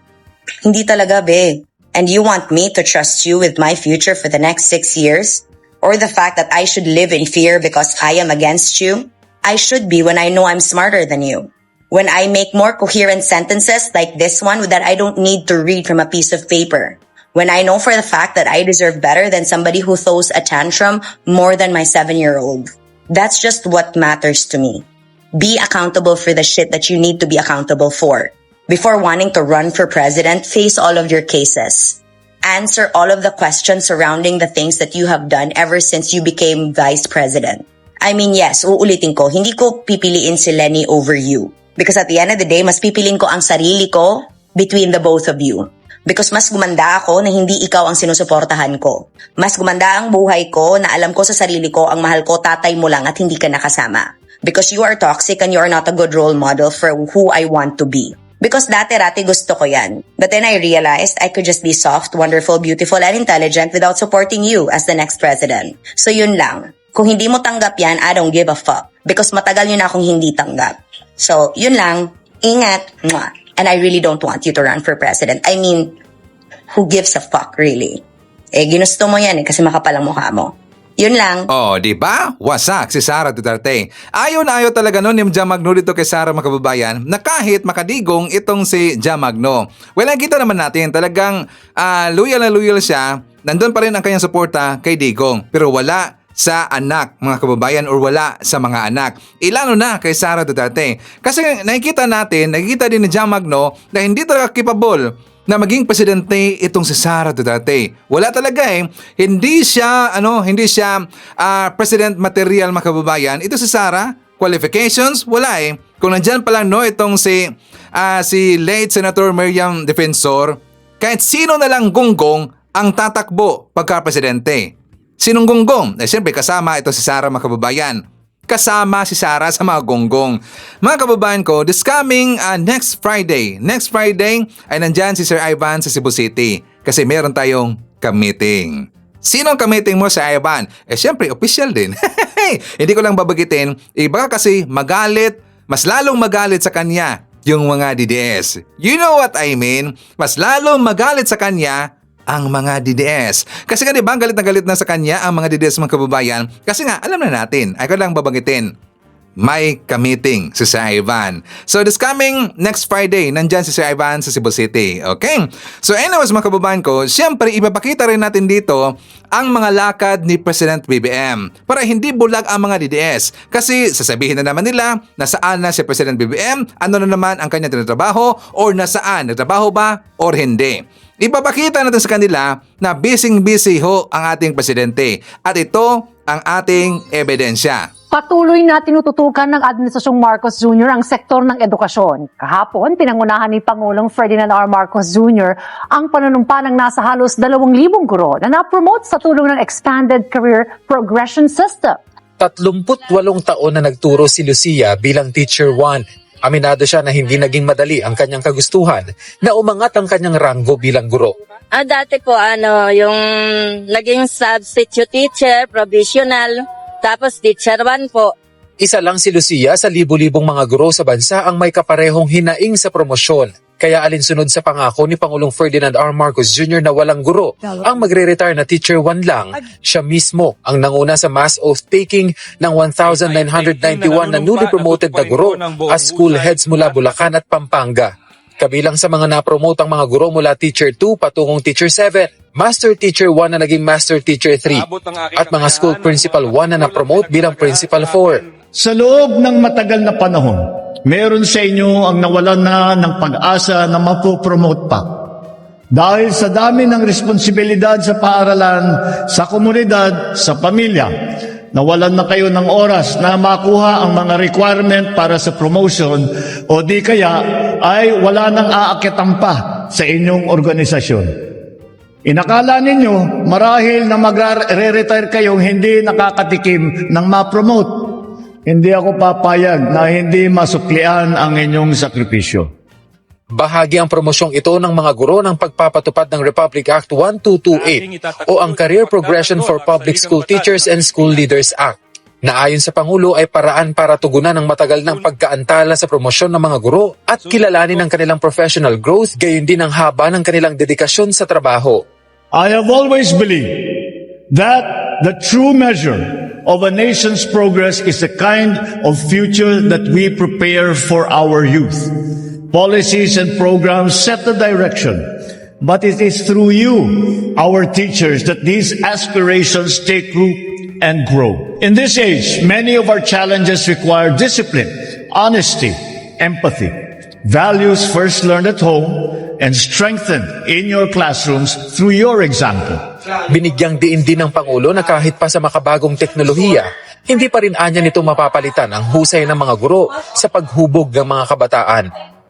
hindi talaga, be. And you want me to trust you with my future for the next 6 years? Or the fact that I should live in fear because I am against you? I should be when I know I'm smarter than you. When I make more coherent sentences like this one that I don't need to read from a piece of paper. When I know for the fact that I deserve better than somebody who throws a tantrum more than my 7-year-old. That's just what matters to me. Be accountable for the shit that you need to be accountable for. Before wanting to run for president, face all of your cases. Answer all of the questions surrounding the things that you have done ever since you became vice president. I mean, yes, uulitin ko, hindi ko pipiliin si Lenny over you. Because at the end of the day, mas pipiliin ko ang sarili ko between the both of you. Because mas gumanda ako na hindi ikaw ang sinusuportahan ko. Mas gumanda ang buhay ko na alam ko sa sarili ko ang mahal ko tatay mo lang at hindi ka nakasama. Because you are toxic and you are not a good role model for who I want to be. Because dati-rati gusto ko yan. But then I realized I could just be soft, wonderful, beautiful, and intelligent without supporting you as the next president. So yun lang. Kung hindi mo tanggap yan, I don't give a fuck. Because matagal yun akong hindi tanggap. So yun lang. Ingat. Mwah. And I really don't want you to run for president. I mean, who gives a fuck really? Ginusto mo yan kasi makapal ang mukha mo. Yun lang. Oh, di ba? Wasak si Sara Duterte. Ayaw na ayaw talaga nun ni Jamagno dito kay Sara, mga kababayan, na kahit makadigong itong si Jamagno. Well, nakita naman natin talagang loyal na loyal siya. Nandun pa rin ang kanyang suporta kay Digong. Pero wala sa anak, mga kababayan, or wala sa mga anak. Ilano na kay Sara Duterte. Kasi nakikita din ni Jamagno na hindi talaga capable na maging presidente itong si Sara Duterte. Wala talaga eh. Hindi siya president material, mga kababayan. Ito si Sara, qualifications, wala eh. Kung nandyan pa lang itong si late Senator Miriam Defensor, kahit sino na lang gunggong ang tatakbo pagka-presidente. Sinong gunggong? Siyempre kasama ito si Sara, mga kababayan. kasama si Sara sa mga gonggong. Mga kababayan ko, this coming next Friday ay nandyan si Sir Ivan sa Cebu City kasi meron tayong ka-meeting. Sino ang ka-meeting mo, Sir Ivan? Syempre, official din. Hindi ko lang babagitin, iba kasi magalit, mas lalong magalit sa kanya yung mga DDS. You know what I mean? Mas lalong magalit sa kanya ang mga DDS. Kasi nga diba, galit na galit na sa kanya ang mga DDS mga kababayan. Kasi nga, alam na natin, ay ko lang babagitin, may ka-meeting si Sir Ivan. So this coming next Friday, nandyan si Sir Ivan sa Cebu City. Okay? So anyways mga kababayan ko, syempre ipapakita rin natin dito ang mga lakad ni President BBM para hindi bulag ang mga DDS. Kasi sasabihin na naman nila nasaan na si President BBM, ano na naman ang kanyang tinatrabaho, or nasaan, nagtrabaho ba or hindi. Ipapakita natin sa kanila na busy-busy ho ang ating presidente at ito ang ating ebidensya. Patuloy na tinututukan ng Administrasyong Marcos Jr. ang sektor ng edukasyon. Kahapon, pinangunahan ni Pangulong Ferdinand R. Marcos Jr. ang panunumpa ng nasa halos 2,000 guro na na-promote sa tulong ng Expanded Career Progression System. 38 taon na nagturo si Lucia bilang Teacher 1. Aminado siya na hindi naging madali ang kanyang kagustuhan na umangat ang kanyang ranggo bilang guro. Dati po yung naging substitute teacher, provisional, tapos teacher 1 po. Isa lang si Lucia sa libu-libong mga guro sa bansa ang may kaparehong hinaing sa promosyon. Kaya alinsunod sa pangako ni Pangulong Ferdinand R. Marcos Jr. na walang guro ang magre-retire na Teacher 1 lang, siya mismo ang nanguna sa mass oath-taking ng 1,991 na newly promoted na guro as school heads mula Bulacan at Pampanga. Kabilang sa mga na-promote ang mga guro mula Teacher 2 patungong Teacher 7, Master Teacher 1 na naging Master Teacher 3, at mga School Principal 1 na na-promote bilang Principal 4. Sa loob ng matagal na panahon, meron sa inyo ang nawalan na ng pag-asa na mapopromote pa. Dahil sa dami ng responsibilidad sa paaralan, sa komunidad, sa pamilya, nawalan na kayo ng oras na makuha ang mga requirement para sa promotion o di kaya ay wala nang aakitan pa sa inyong organisasyon. Inakala ninyo marahil na magre-retire kayong hindi nakakatikim ng ma-promote. Hindi ako papayag na hindi masuklian ang inyong sakripisyo. Bahagi ang promosyong ito ng mga guro ng pagpapatupad ng Republic Act 1228 o ang Career Progression for Public School Teachers and School Leaders Act, na ayon sa Pangulo ay paraan para tugunan ang matagal ng pagkaantala sa promosyon ng mga guro at kilalanin ang kanilang professional growth, gayon din ang haba ng kanilang dedikasyon sa trabaho. I have always believed that the true measure of a nation's progress is the kind of future that we prepare for our youth. Policies and programs set the direction, but it is through you, our teachers, that these aspirations take root and grow. In this age, many of our challenges require discipline, honesty, empathy, values first learned at home and strengthened in your classrooms through your example. Binigyang diin din ng Pangulo na kahit pa sa makabagong teknolohiya, hindi pa rin anya nito mapapalitan ang husay ng mga guro sa paghubog ng mga kabataan.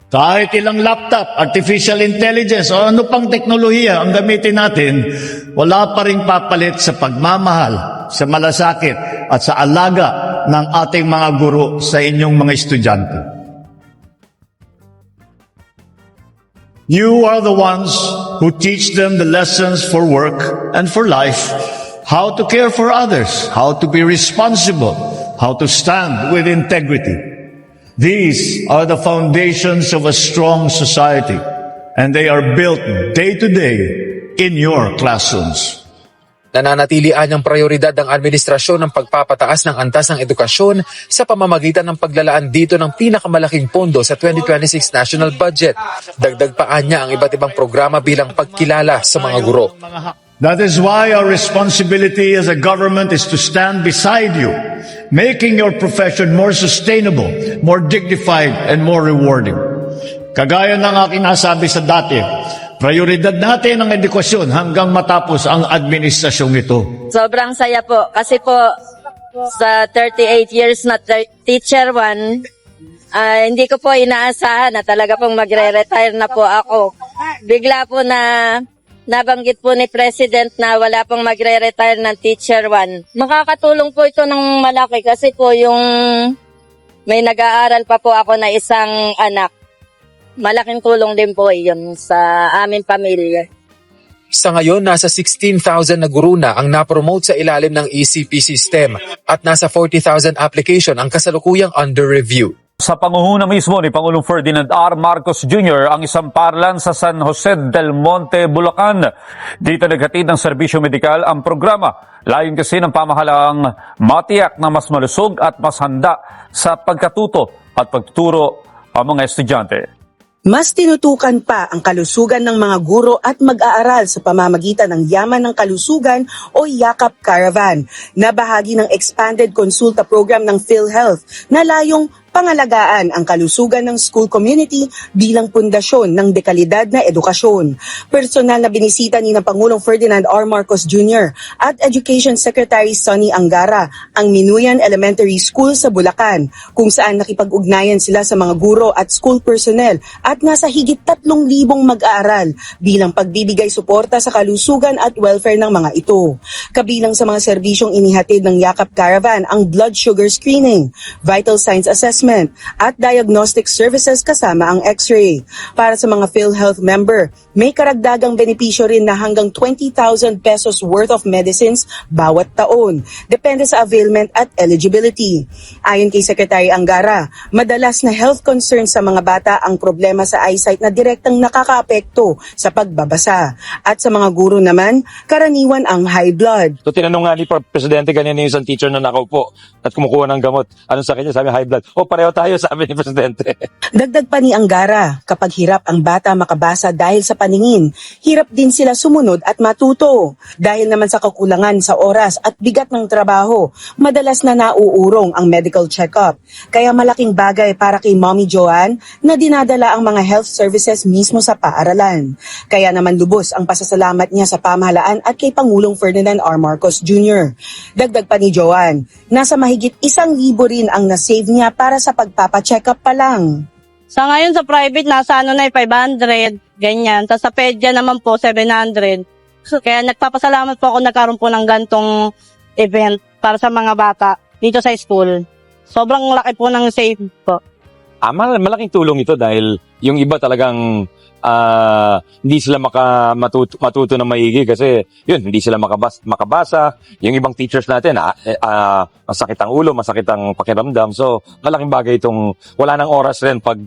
Kahit ilang laptop, artificial intelligence o ano pang teknolohiya ang gamitin natin, wala pa rin papalit sa pagmamahal, sa malasakit at sa alaga ng ating mga guro sa inyong mga estudyante. You are the ones who teach them the lessons for work and for life, how to care for others, how to be responsible, how to stand with integrity. These are the foundations of a strong society, and they are built day to day in your classrooms. Nananatili anyang prioridad ng administrasyon ng pagpapataas ng antas ng edukasyon sa pamamagitan ng paglalaan dito ng pinakamalaking pondo sa 2026 national budget. Dagdag pa anya ang iba't ibang programa bilang pagkilala sa mga guro. That is why our responsibility as a government is to stand beside you, making your profession more sustainable, more dignified, and more rewarding. Kagaya ng aking nasabi sa dati, prioridad natin ang edukasyon hanggang matapos ang administrasyong ito. Sobrang saya po kasi po sa 38 years na Teacher 1, hindi ko po inaasahan na talaga pong magre-retire na po ako. Bigla po na nabanggit po ni President na wala pong magre-retire ng Teacher 1. Makakatulong po ito ng malaki kasi po yung may nag-aaral pa po ako na isang anak. Malaking tulong din po yun sa aming pamilya. Sa ngayon, nasa 16,000 na guro na ang napromote sa ilalim ng ECP system at nasa 40,000 application ang kasalukuyang under review. Sa pangunguna mismo ni Pangulong Ferdinand R. Marcos Jr. ang isang paaralan sa San Jose del Monte, Bulacan. Dito naghatid ng serbisyo medikal ang programa. Layon kasi ng pamahalaang matiyak na mas malusog at mas handa sa pagkatuto at pagtuturo ang mga estudyante. Mas tinutukan pa ang kalusugan ng mga guro at mag-aaral sa pamamagitan ng Yaman ng Kalusugan o Yakap Caravan na bahagi ng Expanded Consulta Program ng PhilHealth na layong pangalagaan ang kalusugan ng school community bilang pundasyon ng dekalidad na edukasyon. Personal na binisita ni Pangulong Ferdinand R. Marcos Jr. at Education Secretary Sonny Angara ang Minuyan Elementary School sa Bulacan, kung saan nakipag-ugnayan sila sa mga guro at school personnel at nasa higit 3,000 mag-aaral bilang pagbibigay suporta sa kalusugan at welfare ng mga ito. Kabilang sa mga serbisyong inihatid ng Yakap Caravan ang blood sugar screening, vital signs assessment, at diagnostic services kasama ang x-ray. Para sa mga PhilHealth member, may karagdagang benepisyo rin na hanggang 20,000 pesos worth of medicines bawat taon, depende sa availment at eligibility. Ayon kay Secretary Angara, madalas na health concerns sa mga bata ang problema sa eyesight na direktang nakakaapekto sa pagbabasa. At sa mga guro naman, karaniwan ang high blood. So tinanong nga ni Presidente kanina yung isang teacher na nakaupo at kumukuha ng gamot. Ano sa kanya? Sabi high blood. O pareho tayo, sabi ni Presidente. Dagdag pa ni Angara, kapag hirap ang bata makabasa dahil sa paningin, hirap din sila sumunod at matuto. Dahil naman sa kakulangan sa oras at bigat ng trabaho, madalas na nauurong ang medical check-up. Kaya malaking bagay para kay Mommy Joanne na dinadala ang mga health services mismo sa paaralan. Kaya naman lubos ang pasasalamat niya sa pamahalaan at kay Pangulong Ferdinand R. Marcos Jr. Dagdag pa ni Joanne, nasa mahigit 1,000 rin ang nasave niya para sa pagpapacheck up pa lang. Sa ngayon sa private, nasa 500, ganyan. Sa pedya naman po, 700. Kaya nagpapasalamat po ako nagkaroon po ng gantong event para sa mga bata dito sa school. Sobrang laki po ng save po. Malaking tulong ito dahil yung iba talagang hindi sila matuto na maigi kasi yun, hindi sila makabasa. Yung ibang teachers natin, masakit ang ulo, masakit ang pakiramdam. So, malaking bagay itong, wala nang oras rin pag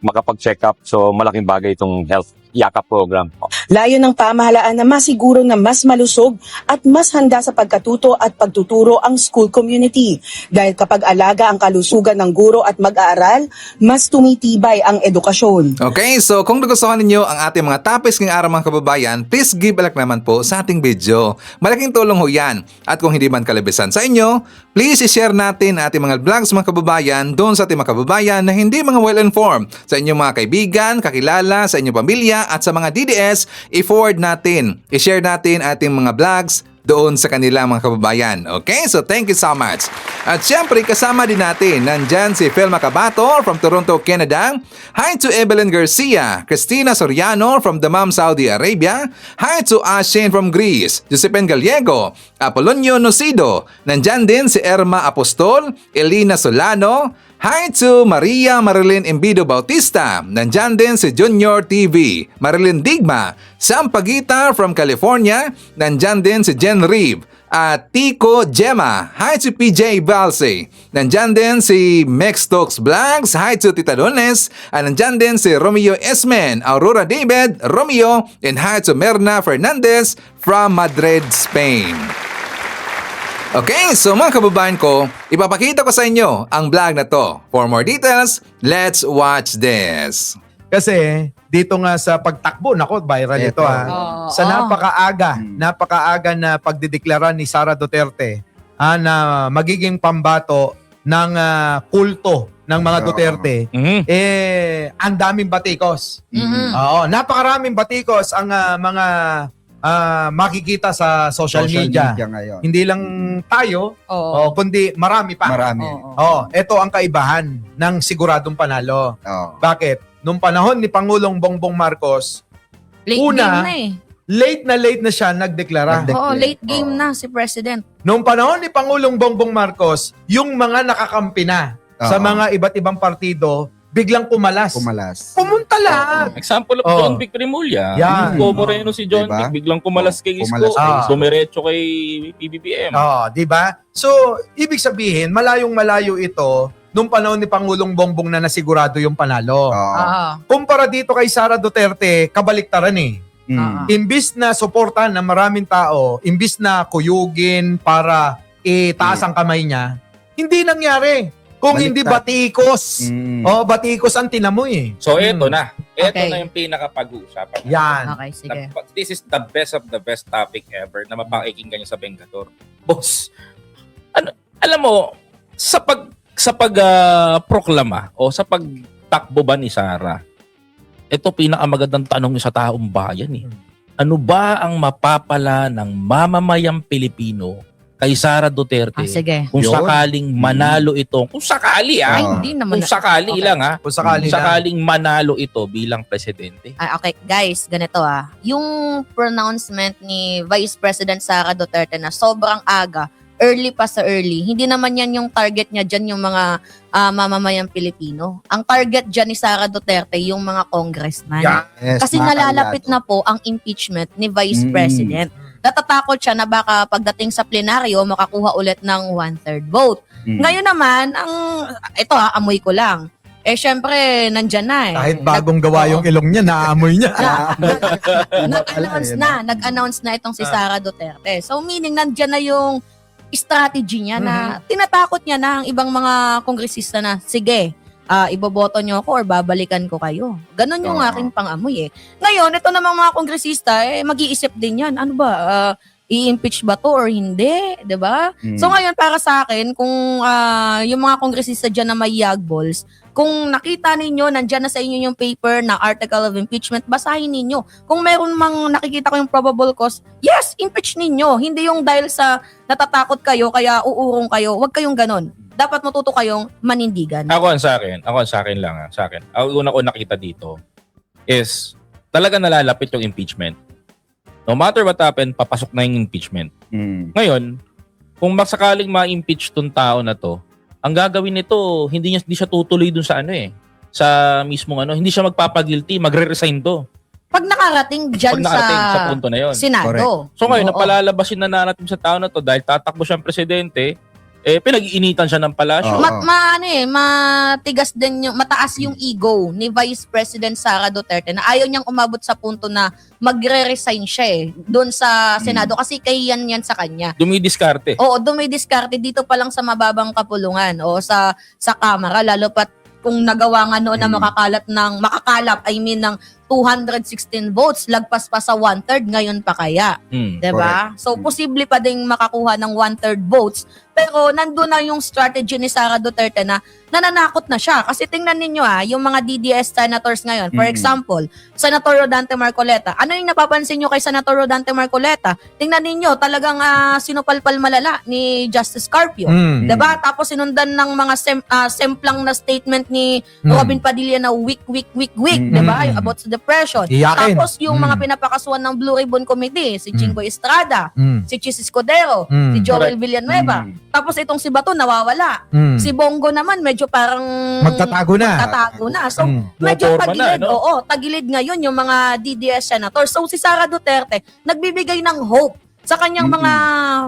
makapag-check up. So, malaking bagay itong health Yakap program. Layo ng pamahalaan na masiguro na mas malusog at mas handa sa pagkatuto at pagtuturo ang school community. Dahil kapag alaga ang kalusugan ng guro at mag-aaral, mas tumitibay ang edukasyon. Okay, so kung nagustuhan ninyo ang ating mga topics ngayong araw mga kababayan, please give a like naman po sa ating video. Malaking tulong ho yan. At kung hindi man kalabisan sa inyo, please i-share natin ating mga vlogs mga kababayan doon sa ating mga kababayan na hindi mga well-informed. Sa inyong mga kaibigan, kakilala, sa inyong pamilya at sa mga DDS, i-forward natin. I-share natin ating mga vlogs doon sa kanila mga kababayan. Okay? So thank you so much. At syempre kasama din natin, nandyan si Phil Macabato from Toronto, Canada. Hi to Evelyn Garcia, Cristina Soriano from Dammam, Saudi Arabia. Hi to Ashin from Greece, Josephine Gallego, Apolonio Nocido. Nandyan din si Erma Apostol, Elina Solano. Hi to Maria Marilyn Embido Bautista. Nandyan din si Junior TV, Marilyn Digma. Sam Pagita from California. Nandyan din si Jen Reeve. At Tico Gemma. Hi to PJ Valse. Nandyan din si Mex Talks Vlogs. Hi to Tita Dones. At nandyan din si Romeo Esmen, Aurora David, Romeo. And hi to Merna Fernandez from Madrid, Spain. Okay, so mga kababayan ko, ipapakita ko sa inyo ang vlog na to. For more details, let's watch this. Kasi dito nga sa pagtakbo, nako, viral ito sa napakaaga na pagdideklara ni Sara Duterte na magiging pambato ng kulto ng mga Duterte, ang daming batikos. Oo, napakaraming batikos ang mga makikita sa social media ngayon. Hindi lang tayo, kundi marami pa. Ito ang kaibahan ng siguradong panalo. Bakit? Nung panahon ni Pangulong Bongbong Marcos, late na siya nagdeklara. Oo, late game na si President. Noong panahon ni Pangulong Bongbong Marcos, yung mga nakakampi na sa mga iba't ibang partido, biglang kumalas. Pumunta lahat. Example of Oo. John Vic Remulla. Yan. Isko Moreno si John Diba? Vic, biglang kumalas kay Isko. Kumalas kay Isko. Dumiretso kay PBBM. Di ba? So, ibig sabihin, malayong-malayo ito nung panahon ni Pangulong Bongbong na nasigurado yung panalo. Oo. Kumpara dito kay Sara Duterte, kabaliktaran eh. Oo. Imbis na suportahan ng maraming tao, imbis na kuyugin para itaas ang kamay niya, hindi nangyari. Kung hindi batikos. Batikos ang tinamoy eh. So, eto na. Eto Okay. na yung pinakapag-uusapan. Yan. Okay, sige. This is the best of the best topic ever na mapakikinggan niyo sa Bengador. Boss, alam mo, sa proklama o sa pagtakbo ba ni Sara, ito pinakamagandang tanong sa taong bayan eh. Ano ba ang mapapala ng mamamayang Pilipino kay Sara Duterte Sige. kung sakaling manalo ito? Kung sakali Ay, hindi naman. kung sakali Okay. lang Kung sakali kung sakaling manalo ito bilang presidente. Okay, guys, ganito Yung pronouncement ni Vice President Sara Duterte na sobrang aga, early pa sa early, hindi naman yan yung target niya dyan yung mga mamamayang Pilipino. Ang target dyan ni Sara Duterte yung mga congressman. Kasi nalalapit na po ang impeachment ni Vice President. Natatakot siya na baka pagdating sa plenaryo, makakuha ulit ng 1/3 vote. Ngayon naman, ito amoy ko lang. Syempre, nandyan na eh. Kahit bagong gawa yung ilong niya, naaamoy niya. Nag-announce na itong si Sara Duterte. So meaning, nandyan na yung strategy niya na tinatakot niya na ang ibang mga kongresista na, sige, iboboto niyo ako or babalikan ko kayo. Ganon yung aking pang-amoy eh. Ngayon, ito namang mga kongresista, mag-iisip din yan. Ano ba, i-impeach ba to or hindi? 'Di ba? So ngayon, para sa akin, kung yung mga kongresista dyan na may yagballs, kung nakita ninyo, nandyan na sa inyo yung paper na article of impeachment, basahin ninyo. Kung meron mang nakikita ko yung probable cause, yes, impeach ninyo. Hindi yung dahil sa natatakot kayo, kaya uurong kayo. Huwag kayong ganon. Dapat matuto kayong manindigan. Ako ang sa akin lang sa akin. Ang una ko nakita dito is talaga nalalapit yung impeachment. No matter what happen, papasok na yung impeachment. Ngayon, kung sakaling ma-impeach tong tao na to, ang gagawin nito, hindi siya tutuloy dun sa sa mismong hindi siya magpapagilty, magre-resign to. Pag nakarating dyan sa punto na yon. Senado. So ngayon, Oo. napalalabasin na natin sa tao na to dahil tatakbo siyang presidente, pinag-iinitan siya ng palasyo. Matigas din mataas yung ego ni Vice President Sara Duterte na ayaw niyang umabot sa punto na magre-resign siya doon sa Senado kasi kahiyan yan sa kanya. Dumidiskarte. Oo, dumidiskarte dito pa lang sa mababang kapulungan o sa Kamara, lalo pat kung nagawa nga noon na makakalap ng 216 votes, lagpas pa sa 1/3, ngayon pa kaya. Diba? So, posible pa ding makakuha ng 1/3 votes. Pero nandun na yung strategy ni Sara Duterte na nananakot na siya. Kasi tingnan ninyo yung mga DDS senators ngayon. For example, Senator Rodante Marcoleta. Ano yung napapansin nyo kay Senator Rodante Marcoleta? Tingnan ninyo, talagang sinupalpal malala ni Justice Carpio. Diba? Tapos sinundan ng mga semplang na statement ni Robin Padilla na weak. Diba? Yung about sa depression. Iyakin. Tapos yung mga pinapakasuhan ng Blue Ribbon Committee, si Jinggoy Estrada, si Chis Escudero, si Joel Villanueva. Tapos itong si Bato nawawala. Si Bongo naman medyo parang Magtatago na. So medyo tagilid. Oo, tagilid ngayon yung mga DDS senators. So si Sara Duterte nagbibigay ng hope sa kanyang mga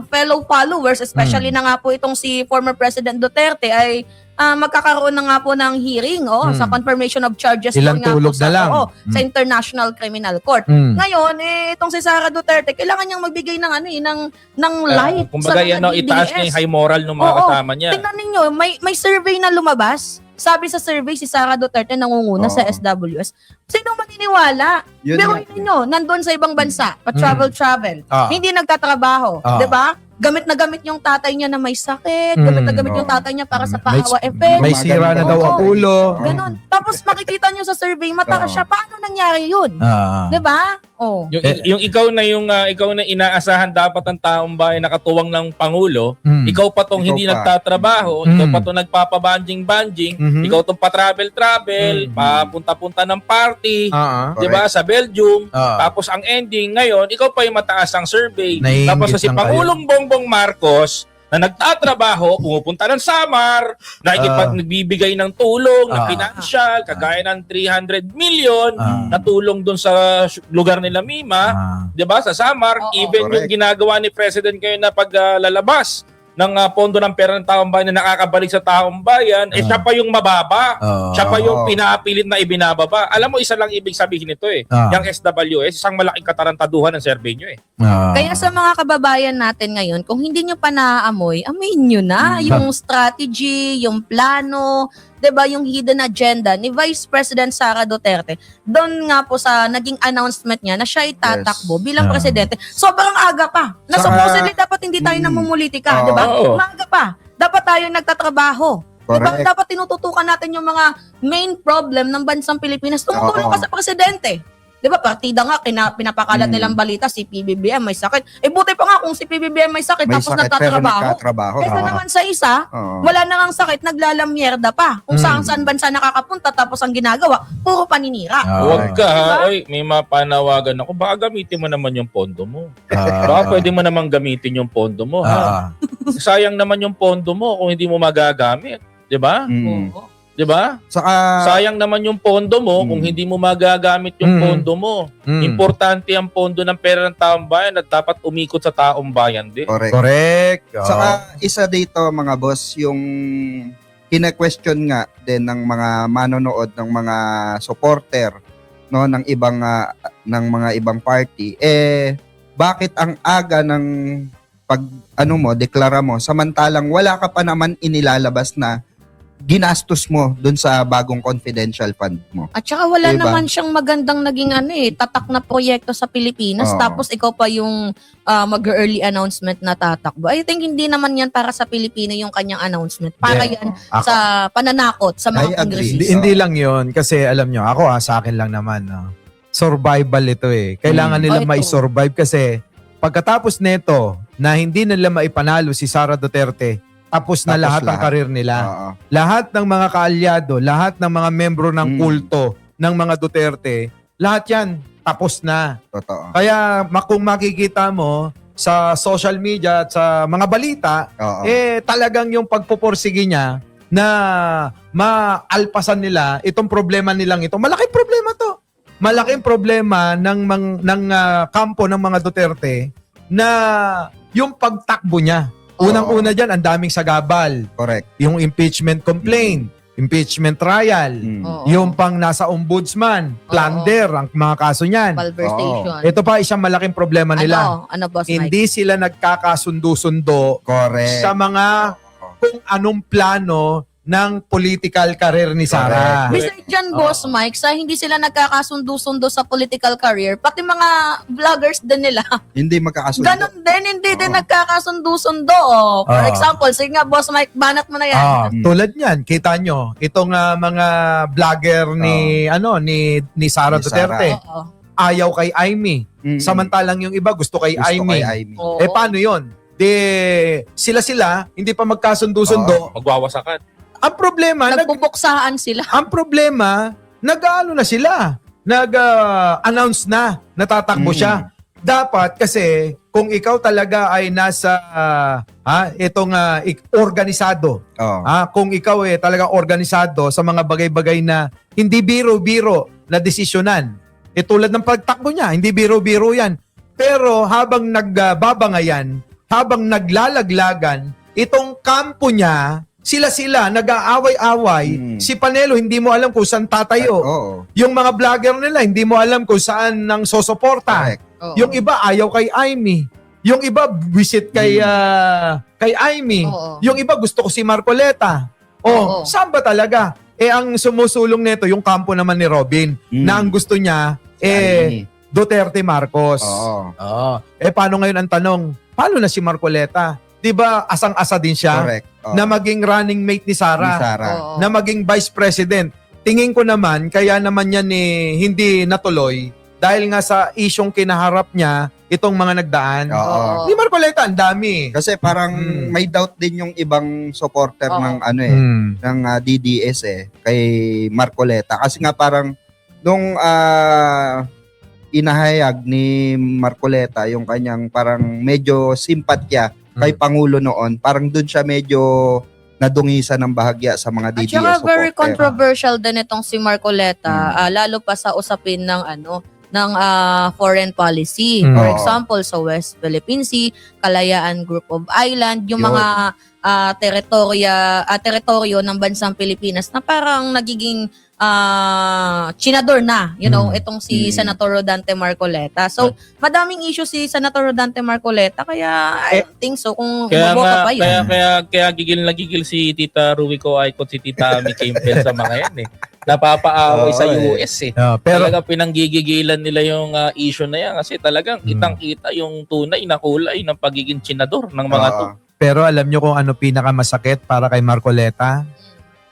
fellow followers, especially na nga po itong si former President Duterte ay magkakaroon na nga po ng hearing sa confirmation of charges Ilang nga tulog po sa, na lang. sa International Criminal Court. Ngayon, itong si Sara Duterte, kailangan niyang magbigay ng light Kumbaga sa mga itaas niya yung high moral ng mga kasama niya. Tingnan ninyo, may survey na lumabas. Sabi sa survey, si Sara Duterte nangunguna sa SWS. Sino maniniwala? Pero ninyo, nandun sa ibang bansa, pa-travel. Hindi nagtatrabaho. Diba? Gamit na gamit yung tatay niya na may sakit. Gamit na gamit yung tatay niya para sa paawa effect. May sira na daw ang ulo. Ganon. Tapos makikita nyo sa survey, mataas siya. Paano nangyari yun? Diba? Oh. Yung ikaw na inaasahan dapat ang taong bayan nakatuwang ng pangulo, ikaw pa tong hindi nagtatrabaho, ikaw pa tong nagpapabanjing-banjing, ikaw tong pa-travel, papunta-punta ng party, 'di ba, sa Belgium, tapos ang ending ngayon, ikaw pa yung mataas ang survey. Naiingit Tapos si lang Pangulong Bongbong Marcos na nagtatrabaho, pumupunta ng Samar, nagbibigay ng tulong, na financial, kagaya ng 300 million na tulong doon sa lugar nila Mima, 'di ba, sa Samar, even yung ginagawa ni President ngayon na paglalabas ng pondo ng pera ng taong bayan na nakakabalik sa taong bayan, siya pa yung mababa. Siya pa yung pinapilit na ibinababa. Alam mo, isa lang ibig sabihin nito yung SWS, isang malaking katarantaduhan ng survey nyo Kaya sa mga kababayan natin ngayon, kung hindi nyo pa naaamoy, amoyin nyo na yung strategy, yung plano, 'di ba, yung hidden agenda ni Vice President Sara Duterte. Doon nga po sa naging announcement niya na siya ay tatakbo bilang presidente. Sobrang aga pa. Na supposedly dapat hindi tayo namumulitika, 'di ba? Maaga pa. Dapat tayo nagtatrabaho. 'Di ba? Dapat tinututukan natin yung mga main problem ng bansang Pilipinas. Tumutulong ka sa presidente. 'Di ba, partida nga pinapakalat nilang balita si PBBM may sakit. Buti pa nga kung si PBBM may sakit tapos nagtatrabaho. Kaysa naman sa isa, wala na ngang sakit, naglalamyerda pa. Kung saan bansa nakakapunta tapos ang ginagawa, puro paninira. Huwag ka, oy, may mapanawagan ako. Baka gamitin mo naman yung pondo mo. Baka pwede mo naman gamitin yung pondo mo. Sayang naman yung pondo mo kung hindi mo magagamit. 'Di ba? Di ba? Sayang naman yung pondo mo kung hindi mo magagamit yung pondo mo. Importante ang pondo ng pera ng taong bayan at dapat umikot sa taong bayan din. Correct. Saka isa dito mga boss, yung kine-question nga din ng mga manonood, ng mga supporter, no, ng mga ibang party, bakit ang aga ng deklara mo, samantalang wala ka pa naman inilalabas na ginastos mo dun sa bagong confidential fund mo. At saka wala naman siyang magandang naging tatak na proyekto sa Pilipinas, tapos ikaw pa yung mag-early announcement na tatakbo. I think hindi naman yan para sa Pilipino yung kanyang announcement. Para yan sa pananakot sa mga kongresista. Hindi lang yon, kasi alam nyo, ako sa akin lang naman, survival ito Kailangan nila mai-survive kasi pagkatapos nito na hindi nila maipanalo si Sara Duterte, tapos na lahat ng karir nila. Lahat ng mga kaalyado, lahat ng mga membro ng kulto ng mga Duterte, lahat yan tapos na. Totoo. Kaya kung makikita mo sa social media at sa mga balita, talagang yung pagpupursige niya na maalpasan nila itong problema nilang ito. Malaking problema to. Malaking problema ng kampo ng mga Duterte na yung pagtakbo niya. Unang-una dyan, ang daming sagabal. Correct. Yung impeachment complaint, impeachment trial, yung pang nasa ombudsman, plunder, ang mga kaso niyan. Malversation. Ito pa isang malaking problema nila. Ano Boss Mike? Hindi sila nagkakasundo-sundo sa mga kung anong plano ng political career ni Sara. Besides dyan, Boss Mike, sa hindi sila nagkakasundo-sundo sa political career, pati mga vloggers din nila. Hindi magkakasundo. Ganon din, hindi din nagkakasundo-sundo. For example, sige nga, Boss Mike, banat mo na yan. Tulad niyan, kita nyo, itong mga vlogger ni Sara Duterte. Ayaw kay Aimee. Samantalang yung iba gusto kay Aimee. Paano yun? Sila, hindi pa magkasundo-sundo. Magwawasakan. Ang problema, nagbubuksaan sila. Ang problema, na sila. Nag-announce na natatakbo siya. Dapat kasi kung ikaw talaga ay nasa organisado. Kung ikaw talaga organisado sa mga bagay-bagay na hindi biro-biro na desisyonan. Tulad ng pagtakbo niya, hindi biro-biro 'yan. Pero habang nagbabangayan, habang naglalaglagan, itong kampo niya, sila nag-aaway-away. Si Panelo, hindi mo alam kung saan tatayo. Yung mga vlogger nila, hindi mo alam kung saan nang sosuporta. Yung iba, ayaw kay Aimee. Yung iba, visit kay Aimee. Yung iba, gusto ko si Marcoleta. Saan ba talaga? Ang sumusulong nito, yung kampo naman ni Robin, na ang gusto niya, Duterte Marcos. Paano ngayon ang tanong? Paano na si Marcoleta? Diba asang-asa din siya na maging running mate ni Sara, na maging vice president. Tingin ko naman, kaya naman yan hindi natuloy dahil nga sa isyong kinaharap niya itong mga nagdaan. Oo. Ni Marcoleta ang dami. Kasi parang may doubt din yung ibang supporter ng ng DDS kay Marcoleta kasi nga parang nung inahayag ni Marcoleta yung kanyang parang medyo simpatya kay Pangulo noon, parang doon siya medyo nadungisan ng bahagya sa mga At DDS saka supporter. very controversial din itong si Marcoleta, lalo pa sa usapin ng foreign policy. For Oo. example, sa West Philippine Sea, Kalayaan Group of Island, yung Yun. mga teritoryo ng bansang Pilipinas na parang nagiging chinador na, itong si Senator Rodante Marcoleta. So, madaming issue si Senator Rodante Marcoleta, kaya I don't think so kung Kaya iboboto nga, pa yun. kaya gigil na gigil si Tita Ruico Aicon, si Tita Ami Campbell sa mga yan Napapaaway sa US pero Talaga pinanggigigilan nila yung issue na yan kasi talagang kitang-kita yung tunay na kulay ng pagiging chinador ng mga to. Pero alam nyo kung ano pinakamasakit para kay Marcoleta?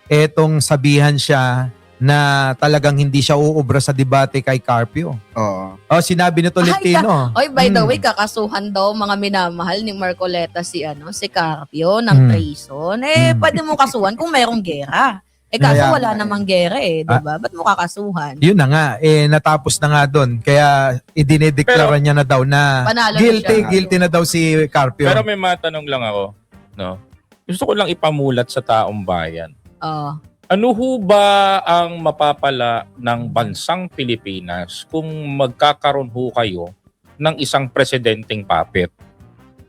Etong sabihan siya na talagang hindi siya uubra sa debate kay Carpio. Oo. Sinabi ni Tolentino. Oy, by the way, kakasuhan daw mga minamahal ni Marcoleta si Carpio ng treason. Pwede mo kasuhan kung mayroong gera. Kaso Kaya- wala namang gera di ba? Ba't mo kakasuhan? Yun na nga, natapos na nga doon. Kaya idinedeklara niya na daw na Panalo na guilty siya. na daw si Carpio. Pero may matanong lang ako, no? Gusto ko lang ipamulat sa taong bayan. Oo. Ano ho ba ang mapapala ng bansang Pilipinas kung magkakaroon ho kayo ng isang presidenteng puppet?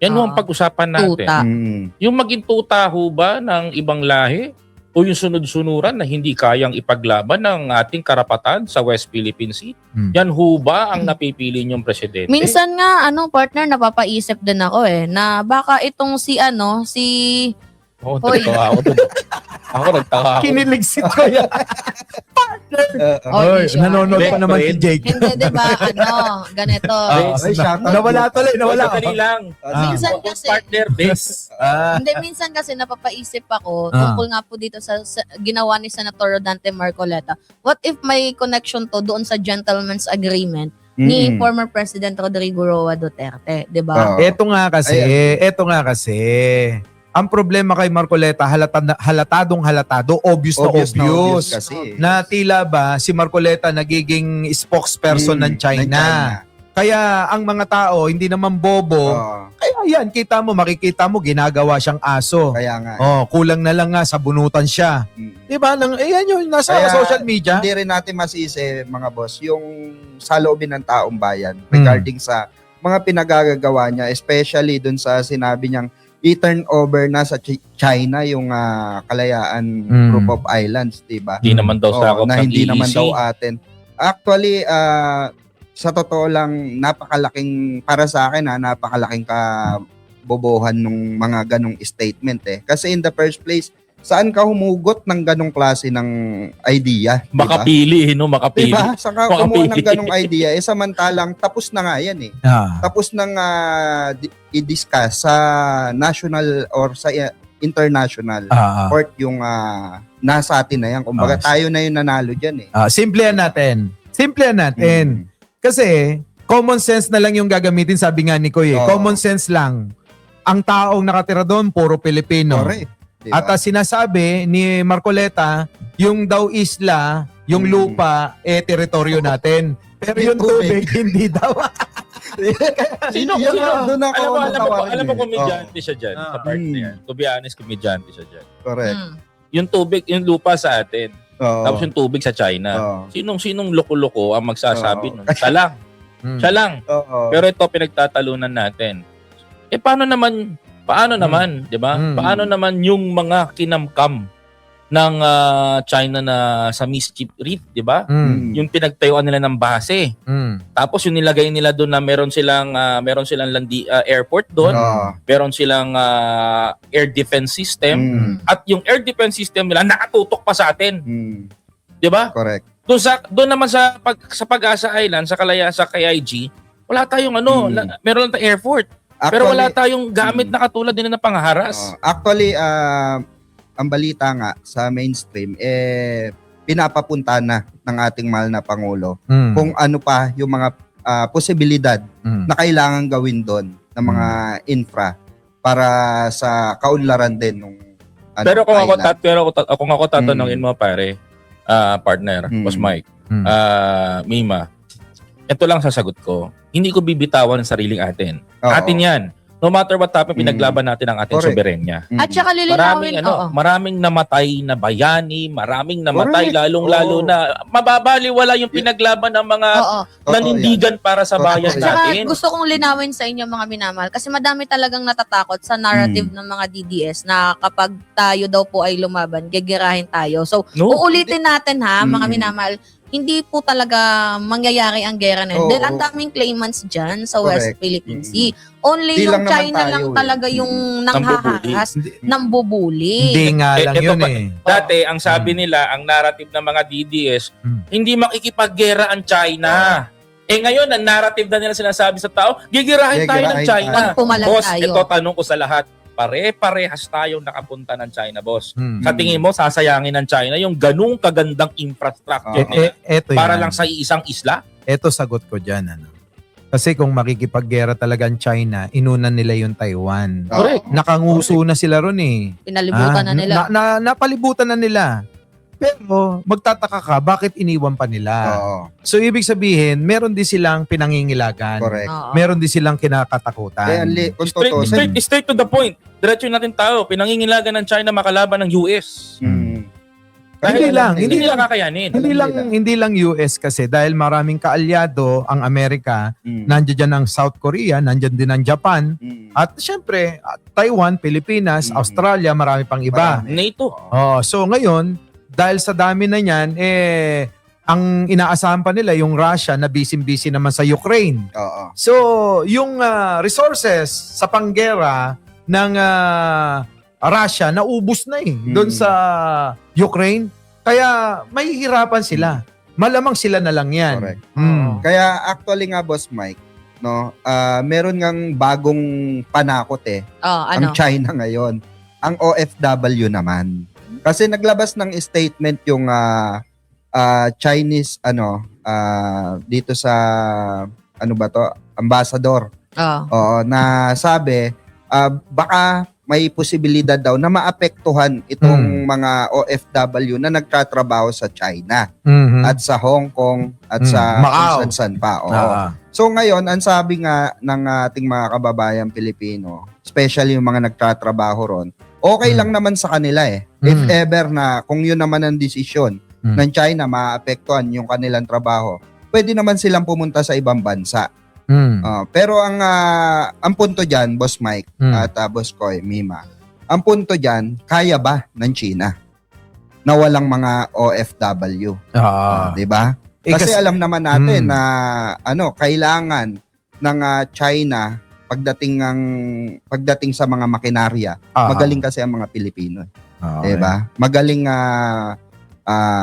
Yan ho ang pag-usapan natin. Tuta. Yung maging tuta ho ba ng ibang lahi? O yung sunod-sunuran na hindi kayang ipaglaban ng ating karapatan sa West Philippine Sea? Yan ho ba ang napipili niyong presidente? Minsan nga, partner, napapaisip din ako na baka itong si Oo, Hoy. nagtawa ako dun. Ako nagtawa ako. Kinilig si Kuya. Oy, siya. Nanonood pa naman si Jake. Hindi, di ba? Ganito. Nawala tuloy, nawala. Madali lang. Minsan kasi, Partner, best. hindi, minsan kasi napapaisip ako tungkol nga po dito sa ginawa ni Senator Rodante Marcoleta. What if may connection to doon sa gentleman's agreement ni former President Rodrigo Roa Duterte, di ba? Ito nga kasi, ang problema kay Marcoleta, halatado, obvious na obvious. kasi. Na tila ba si Marcoleta nagiging spokesperson ng China. Kaya ang mga tao, hindi naman bobo. Kaya yan, makikita mo, ginagawa siyang aso. Kaya nga. Kulang na lang nga, sabunutan siya. Diba? Ayan yung nasa Kaya, social media. Hindi rin natin masisi, mga boss, yung saloobin ng taong bayan regarding sa mga pinagagagawa niya, especially dun sa sinabi niyang i-turn over na sa China yung Kalayaan Group of Islands, diba? Hindi naman daw sakop na ng hindi EEC. naman daw atin. Actually, sa totoo lang, napakalaking, para sa akin napakalaking kabobohan ng mga ganong statement Kasi in the first place, saan ka humugot ng ganong klase ng idea? Diba? Makapili, no? Makapili. Diba? Saan ka kumuha ng ganong idea? Samantalang tapos na nga yan Tapos nang i-discuss sa national or sa international court yung nasa atin na yan. Kumbaga tayo na yung nanalo dyan Simplihan natin. Kasi, common sense na lang yung gagamitin, sabi nga ni Koy. Common sense lang. Ang taong nakatira doon, puro Pilipino. Correct. Diba? At sinasabi ni Marcoleta, yung daw isla, yung lupa, teritoryo natin. Pero yung tubig, hindi daw. Sino? Doon ako Alam mo, komedyante siya dyan. Sa part na yan. To be honest, komedyante siya dyan. Correct. Yung tubig, yung lupa sa atin. Tapos yung tubig sa China. Sinong loko-loko ang magsasabi nun? Siya lang. Siya lang. Pero ito pinagtatalunan natin. Paano naman, 'di ba? Paano naman yung mga kinamkam ng China na sa Mischief Reef, 'di ba? Yung pinagtayuan nila ng base. Tapos yung nilagay nila doon na meron silang airport doon, meron silang air defense system at yung air defense system nila nakatutok pa sa atin. 'Di ba? Correct. Doon naman sa Pag-asa Island, sa KIG, wala tayong meron lang tayong airport. Pero wala tayong gamit na katulad din na pangharas. Actually, ang balita nga sa mainstream, pinapapunta na ng ating mahal na Pangulo Mm. kung ano pa yung mga posibilidad Mm. na kailangan gawin doon ng mga infra para sa kaunlaran din nung Pero kung ako island. kung ako tatanungin mo pare, partner, Boss Mike, Mm. Mima, ito lang sasagot ko. Hindi ko bibitawan ang sariling atin. Oo. Atin 'yan. No matter what happen, pinaglaban natin ang ating Correct. soberenya. At saka lilinawin, Maraming namatay na bayani, maraming namatay Correct. lalong-lalo Oo. na mababaliwala yung pinaglaban ng mga Oo. nanindigan para sa bayan At saka natin. gusto kong linawin sa inyo mga minamahal kasi madami talagang natatakot sa narrative ng mga DDS na kapag tayo daw po ay lumaban, gagirahin tayo. So, No. uulitin natin ha, mga minamahal, hindi po talaga mangyayari ang gera na yun. Oo. Dahil ang daming claimants dyan sa West Correct. Philippine Sea. Only Di yung lang naman China tayo lang eh. talaga yung nanghaharas, nambubuli. Hindi nga lang Ito yun pa, eh. Dati, ang sabi nila, ang narrative ng mga DDS, hindi makikipaggera ang China. Ngayon, ang narrative na nila sinasabi sa tao, gigirahin tayo ng Gigirahin China. Pag pumalag Boss, tayo. ito tanong ko sa lahat. Pare-parehas tayong nakapunta ng China, boss. Mm. Sa tingin mo, sasayangin ng China yung ganung kagandang infrastructure nila Eto para yan. lang sa iisang isla? Eto sagot ko dyan. Kasi kung makikipaggera talaga ang China, inunan nila yung Taiwan. Correct. Nakanguso na sila ron eh. Pinalibutan na nila. Napalibutan na nila. Pero magtataka ka, bakit iniwan pa nila? Oo. So ibig sabihin, meron din silang pinangingilagan. Correct. Oo. Meron din silang kinakatakutan. Kaya kung totoo, Straight to the point. Diretso natin tayo. Pinangingilagan ng China makalaban ng US. Hindi lang, Hindi nila kakayanin. Hindi lang US kasi dahil maraming kaalyado ang Amerika, nandiyan dyan ang South Korea, nandiyan din ang Japan, at syempre Taiwan, Pilipinas, Australia, marami pang iba. NATO. So ngayon, dahil sa dami na niyan, ang inaasahan pa nila yung Russia na busy-busy naman sa Ukraine. Oo. So, yung resources sa panggera ng Russia naubos na doon sa Ukraine. Kaya mahihirapan sila. Malamang sila na lang yan. Correct. Kaya actually nga, Boss Mike, no, meron ngang bagong panakot ang Ano? China ngayon. Ang OFW naman. Kasi naglabas ng statement yung Chinese dito sa ambassador. Oo, na sabi baka may posibilidad daw na maapektuhan itong mga OFW na nagtatrabaho sa China at sa Hong Kong at sa Macau. kung saan pa. Oo. So ngayon, ang sabi nga ng ating mga kababayan Pilipino, especially yung mga nagtatrabaho ron, okay lang naman sa kanila If ever na kung yun naman ang desisyon ng China maapektuhan yung kanilang trabaho, pwede naman silang pumunta sa ibang bansa. Pero ang punto diyan, Boss Mike at Boss Koy, Mima, ang punto diyan, kaya ba ng China na walang mga OFW? 'Di ba? Kasi alam naman natin na kailangan ng China pagdating sa mga makinarya, magaling kasi ang mga Pilipino. 'Di ba? Magaling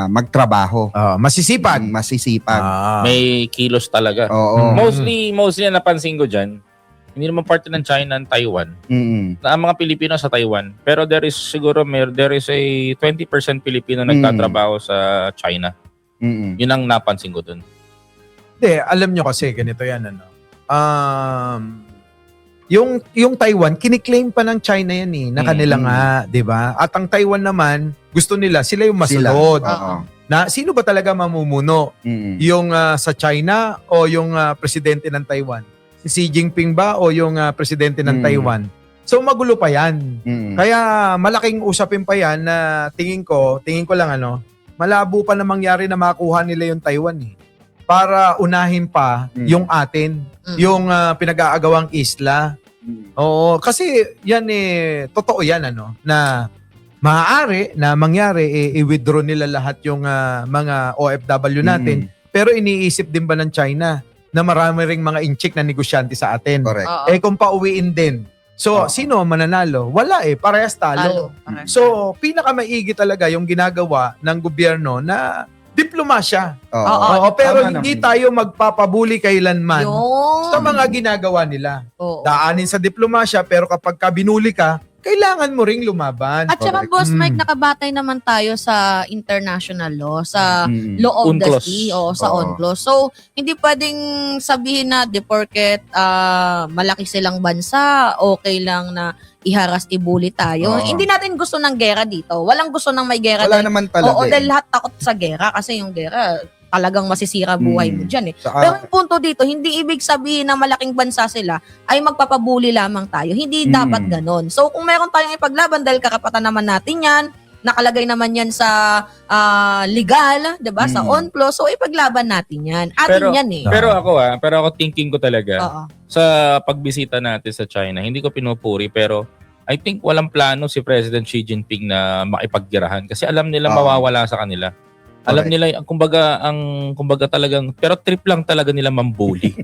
magtrabaho. Masisipag. Masisipag. May kilos talaga. Oo. Mostly na napansin ko dyan, hindi naman parte ng China and Taiwan. Na ang mga Pilipino sa Taiwan. Pero there is a 20% Pilipino nagtatrabaho sa China. Yun ang napansin ko dun. Hindi, alam nyo kasi, ganito yan, yung Taiwan, kiniklaim pa ng China yan na kanila nga, di ba? At ang Taiwan naman, gusto nila, sila yung masunod. Na, sino ba talaga mamumuno? Yung sa China o yung presidente ng Taiwan? Si Xi Jinping ba o yung presidente ng Taiwan? So magulo pa yan. Kaya malaking usapin pa yan na tingin ko lang malabo pa na mangyari na makuha nila yung Taiwan para unahin pa yung atin, yung pinag-aagawang isla. Oo, kasi yan totoo yan na maaari na mangyari i-withdraw nila lahat yung mga OFW natin. Pero iniisip din ba ng China na marami ring mga inchik na negosyante sa atin? Correct. Kung pauwiin din. So, sino ang mananalo? Wala parehas talo. So, pinakamaigi talaga yung ginagawa ng gobyerno na diplomasya. Pero Tama hindi naman. tayo magpapabuli kailanman Yun. sa mga ginagawa nila. Oo. Daanin sa diplomasya, pero kapag binuli ka, kailangan mo ring lumaban. At saka, Boss Mike, nakabatay naman tayo sa international law, sa law of the UNCLOS. sea, o sa Oo. UNCLOS. So, hindi pwedeng sabihin na di porket malaki silang bansa, okay lang na iharas, ibuli tayo. Oo. Hindi natin gusto ng gera dito. Walang gusto ng may gera. Wala dahil- naman talaga. Oo, dahil lahat takot sa gera kasi yung gera talagang masisira buhay mo dyan eh. Pero ang punto dito, hindi ibig sabihin na malaking bansa sila ay magpapabuli lamang tayo. Hindi dapat ganon. So kung meron tayong ipaglaban dahil karapatan naman natin yan, nakalagay naman yan sa legal, 'di ba? Sa UNCLOS, so ipaglaban natin yan. Atin yan eh. Pero ako thinking ko talaga, Oo. sa pagbisita natin sa China, hindi ko pinupuri, pero I think walang plano si President Xi Jinping na makipaggirahan kasi alam nila mawawala sa kanila. Alam nila, kumbaga talagang, pero trip lang talaga nila mambuli.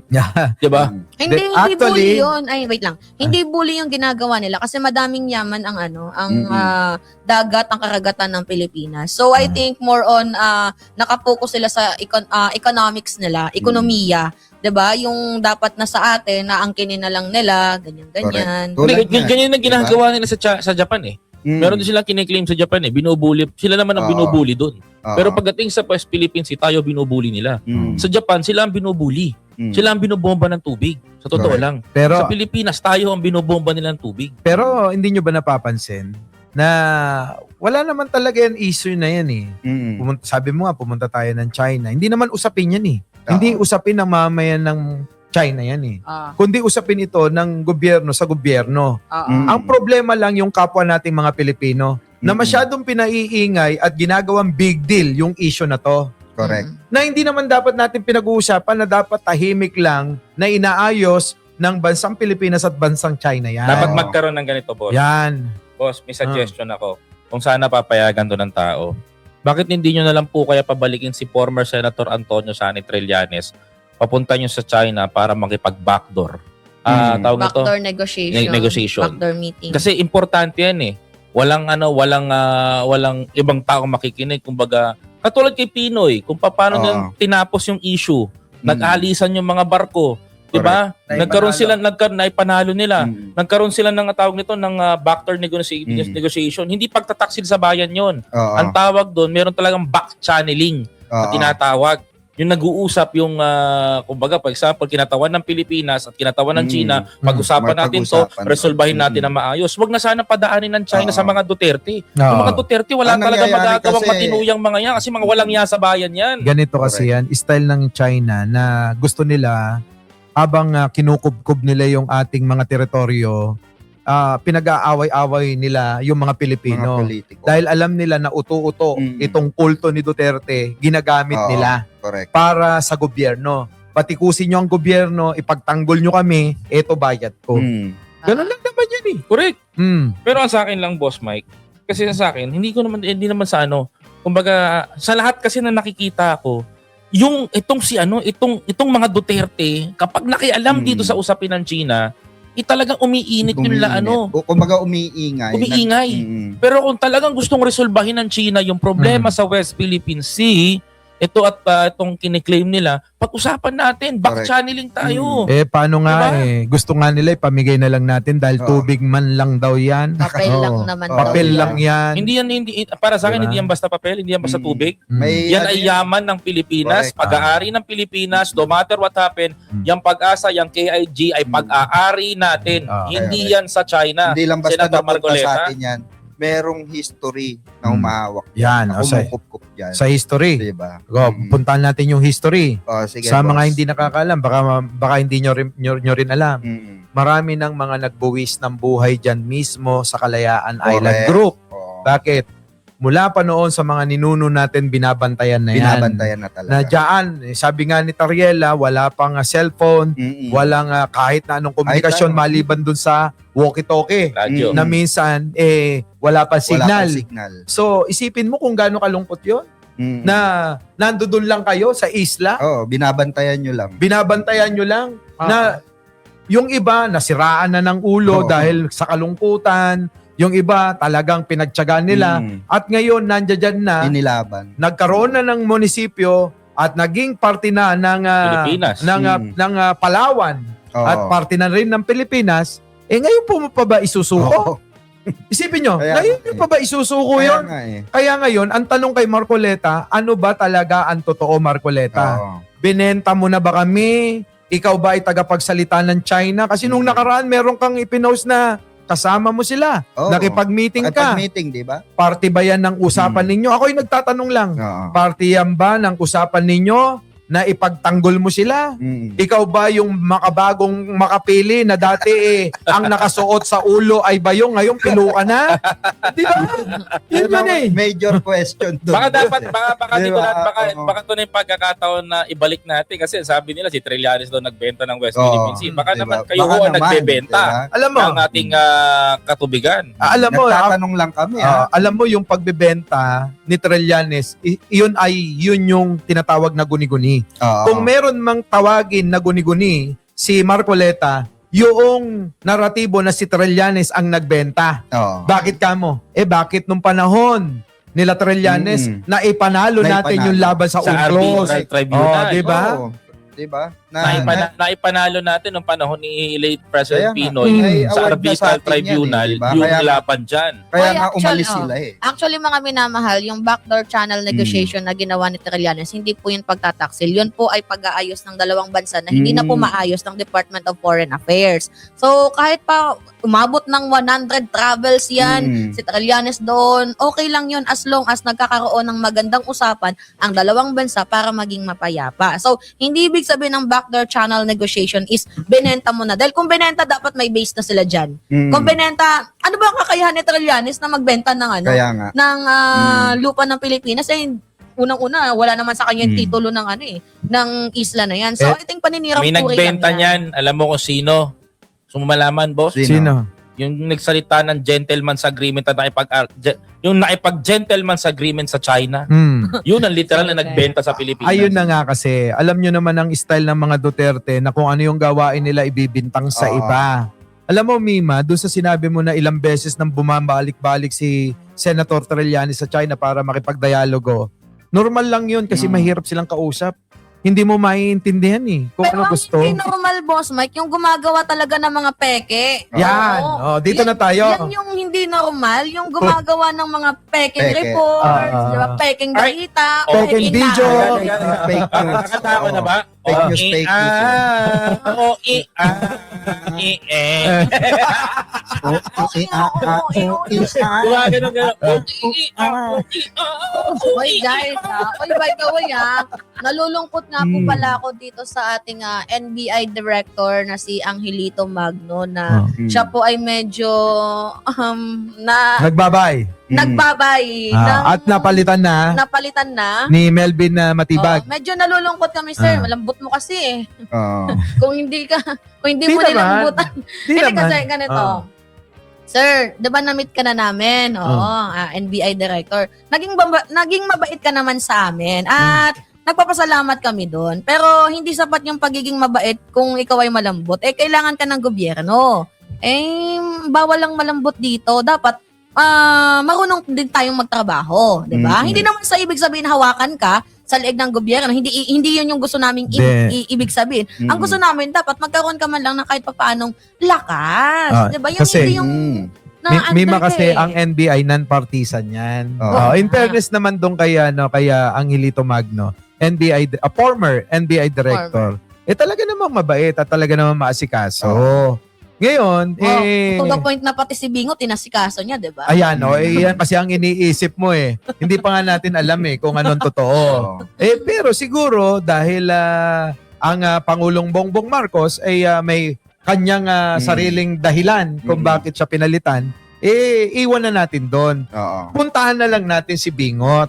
Di ba? Hindi Actually- bully yun. Ay, wait lang. Hindi bully yung ginagawa nila kasi madaming yaman ang dagat, ang karagatan ng Pilipinas. So I think more on nakapokus sila sa economics nila, ekonomiya, 'di ba? Yung dapat na sa atin na angkinin na lang nila, ganyan-ganyan. Ganyan ang ginagawa nila sa Japan eh. Meron din silang kiniklaim sa Japan eh. Binubuli. Sila naman ang binubuli doon. Pero pagdating sa West Philippines, tayo binubuli nila. Sa Japan, sila ang binubuli. Sila ang binobomba ng tubig. Sa totoo lang. Pero Sa Pilipinas, tayo ang binobomba nila ng tubig. pero hindi nyo ba napapansin na wala naman talaga yan issue na yan eh. Sabi mo nga, pumunta tayo ng China. Hindi naman usapin yan eh. Hindi usapin ng mamayan ng China yan eh. Kundi usapin ito ng gobyerno sa gobyerno. Ang problema lang yung kapwa nating mga Pilipino na masyadong pinaiingay at ginagawang big deal yung issue na to. Correct. Na hindi naman dapat natin pinag-uusapan na dapat tahimik lang na inaayos ng bansang Pilipinas at bansang China yan. Dapat magkaroon ng ganito, boss. Yan. Boss, may suggestion ako. Kung sana papayagan to ng tao. Bakit hindi nyo na lang po kaya pabalikin si former Senator Antonio Sani Trillanes, papunta nyo sa China para makipag-backdoor? Tawag nito? Backdoor negotiation. Negotiation. Backdoor meeting. Kasi importante yan eh. Walang ibang tao makikinig. Kumbaga, katulad kay Pinoy, kung paano nila tinapos yung issue, nag-alisan yung mga barko, 'di ba? Nagkaroon sila naipanalo nila. Nagkaroon sila ng tawag nito ng backdoor negotiation. Hindi pagtataksil sa bayan 'yon. Ang tawag doon, meron talagang back channeling na tinatawag. Yung nag-uusap yung kumbaga, for example, kinatawan ng Pilipinas at kinatawan ng China, pag-usapan natin to, resolbahin natin na maayos. Huwag na sana padaanin ng China sa mga Duterte. Yung mga Duterte, wala talaga magagawang matinuyang mga yan kasi mga walang iya sa bayan yan. Ganito kasi yan, style ng China na gusto nila habang kinukubkob nila yung ating mga teritoryo, pinag-aaway-away nila yung mga Pilipino. Dahil alam nila na uto-uto itong kulto ni Duterte, ginagamit nila para sa gobyerno. Patikusin nyo ang gobyerno, ipagtanggol nyo kami, eto bayad ko. Ganun lang naman yan eh. Correct. Pero ang sa akin lang, Boss Mike, kasi sa akin, hindi naman sa kumbaga, sa lahat kasi na nakikita ko, yung itong mga Duterte, kapag nakialam dito sa usapin ng China, talagang umiinit yung Kumbaga umiingay. Pero kung talagang gustong resolbahin ng China yung problema sa West Philippine Sea, ito at itong kiniklaim nila, pag-usapan natin, back channeling tayo. Paano nga Diba? Gusto nga nila ipamigay na lang natin dahil tubig man lang daw yan. Papel lang naman. Papel lang yan. Hindi para sa akin, hindi yan basta papel, hindi yan basta tubig. Yan ay yaman ng Pilipinas, Correct. pag-aari ng Pilipinas, no matter what happen, yung Pag-asa, yung KIG ay pag-aari natin. Hindi yan sa China. Hindi lang basta Senator napunta Marcoleta. sa atin yan. Merong history na umahawak. Yan. Na kumukup-kup yan. Sa history. Diba? Puntahan natin yung history. Sige, sa mga boss. hindi nakakaalam, baka hindi nyo rin alam. Marami ng mga nagbuwis ng buhay dyan mismo sa Kalayaan Island Group. Bakit? Mula pa noon sa mga ninuno natin, binabantayan na yan. Binabantayan na talaga. Na dyan, sabi nga ni Tariela, wala pang cellphone, walang kahit na anong komunikasyon maliban dun sa walkie-talkie. Radyo. Na minsan, wala pa signal. Wala pang signal. So, isipin mo kung gaano kalungkot yon na nandoon lang kayo sa isla. Binabantayan nyo lang. Binabantayan nyo lang na yung iba nasiraan na ng ulo dahil sa kalungkutan. Yung iba talagang pinagtiyagaan nila at ngayon nandiyan na inilaban. Nagkaroon na ng munisipyo at naging parte na ng Pilipinas. ng Palawan at parte na rin ng Pilipinas. Ngayon po mo pa ba isusuko? Isipin nyo, Kaya ngayon nga nyo pa ba isusuko Kaya yun? nga eh. Kaya ngayon, ang tanong kay Marcoleta, ano ba talaga ang totoo, Marcoleta? Oo. Binenta mo na ba kami? Ikaw ba ay tagapagsalita ng China? Kasi nung nakaraan, meron kang ipinost na kasama mo sila. Oo. Nakipag-meeting ka. Nakipag-meeting, di ba? Party ba yan ng usapan ninyo? Ako'y nagtatanong lang. Oo. Party yan ba ng usapan ninyo na ipagtanggol mo sila? Ikaw ba yung makabagong makapili na dati ang nakasuot sa ulo ay bayong, ngayon piluka na? Di ba? Yun man eh. Major question doon. Baka dapat, baka Di dito ba? baka ito na yung pagkakataon na ibalik natin kasi sabi nila si Trillanes daw nagbenta ng West Oo, Philippine Sea. Baka di naman ba? kayo Baka ho ang naman, nagbebenta di ba? Alam mo, ng ating katubigan. alam mo, Nagtatanong lang kami. alam mo yung pagbebenta ni Trillanes, yun yung tinatawag na guni-guni. Oo. Kung meron mang tawagin na guni-guni si Marcoleta, yung naratibo na si Trillanes ang nagbenta. Oo. Bakit kamo? Bakit nung panahon nila Trillanes na ipanalo natin Naipanalo. yung laban sa Sa UNCLOS? arbitral tribunal. Di ba? Oo. Di ba? Naipanalo natin nung panahon ni late President Kaya nga. Pinoy May sa award na sa arbitral atin yan tribunal eh, di ba? yung Kaya- laban dyan. Kaya Oy, nga umalis actually, sila eh. Actually, mga minamahal, yung backdoor channel negotiation na ginawa ni Trillanes, hindi po yun pagtataksil. Yun po ay pag-aayos ng dalawang bansa na hindi na po maayos ng Department of Foreign Affairs. So, kahit pa umabot ng 100 travels yan, si Trillanes doon, okay lang yun as long as nagkakaroon ng magandang usapan ang dalawang bansa para maging mapayapa. So, hindi ibig sabihin ng backdoor channel negotiation is benenta mo na. Dahil kung benenta, dapat may base na sila dyan. Kung benenta, ano ba ang kakayahan ni Trillanes na magbenta ng Kaya nga. ng lupa ng Pilipinas? Unang-una, wala naman sa kanya yung titulo ng ng isla na yan. So, I think paninirang May puri nagbenta lang yan. niyan. Alam mo kung sino? Gusto mo malaman, boss? Sino? Yung nagsalita ng gentleman's agreement at yung nakipag-gentleman's agreement sa China. Yun ang literal na nagbenta sa Pilipinas. Ayun na nga kasi, alam nyo naman ang style ng mga Duterte na kung ano yung gawain nila ibibintang sa Oo. iba. Alam mo, Mima, doon sa sinabi mo na ilang beses nang bumabalik-balik si Senator Trillanes sa China para makipagdialogo, normal lang yun kasi mahirap silang kausap. Hindi mo maiintindihan kung Pero ano ang gusto. hindi normal, Boss Mike, yung gumagawa talaga ng mga peke. Yan. Oo. Dito na tayo. Yan yung hindi normal, yung gumagawa ng mga peking Peke. reports, di ba? Peking balita, Peking video. Fake news. Nakakata ko na ba? Fake news, fake news. Oy guys, oy by the way nalulungkot nga po pala ako dito sa ating NBI director na si Angelito Magno na siya po ay medyo Nagbabay. nagbabay At napalitan na ni Melvin na Matibag. medyo nalulungkot kami sir, malambot mo kasi Oo. kung hindi Di mo naman. nilambutan. Di Hindi naman. kasi ganito. Sir, 'di ba na-meet ka na namin? Oo, NBI director. Naging mabait ka naman sa amin at nagpapasalamat kami doon. Pero hindi sapat yung pagiging mabait kung ikaw ay malambot. Kailangan ka ng gobyerno. Bawal lang malambot dito. Dapat marunong din tayong magtrabaho, 'di ba? Hindi naman sa ibig sabihin hawakan ka sa leeg ng gobyerno. Hindi 'yun yung gusto naming ibig sabihin. Ang gusto namin dapat magkaroon ka man lang ng kahit papaanong lakas, 'di ba? Yung kasi, hindi yung Mima kasi ang NBI non-partisan yan. In fairness naman doon kaya Angelito Magno, NBI, former NBI director, talaga namang mabait at talaga namang maasikaso. Ngayon, to the point na pati si Bingo tinasikaso niya, 'di ba? ayan, yan kasi ang iniisip mo Hindi pa nga natin alam kung anong totoo. Pero siguro dahil ang Pangulong Bongbong Marcos ay may kanyang sariling dahilan kung bakit siya pinalitan, iwan na natin doon. Oo. Puntahan na lang natin si Bingot,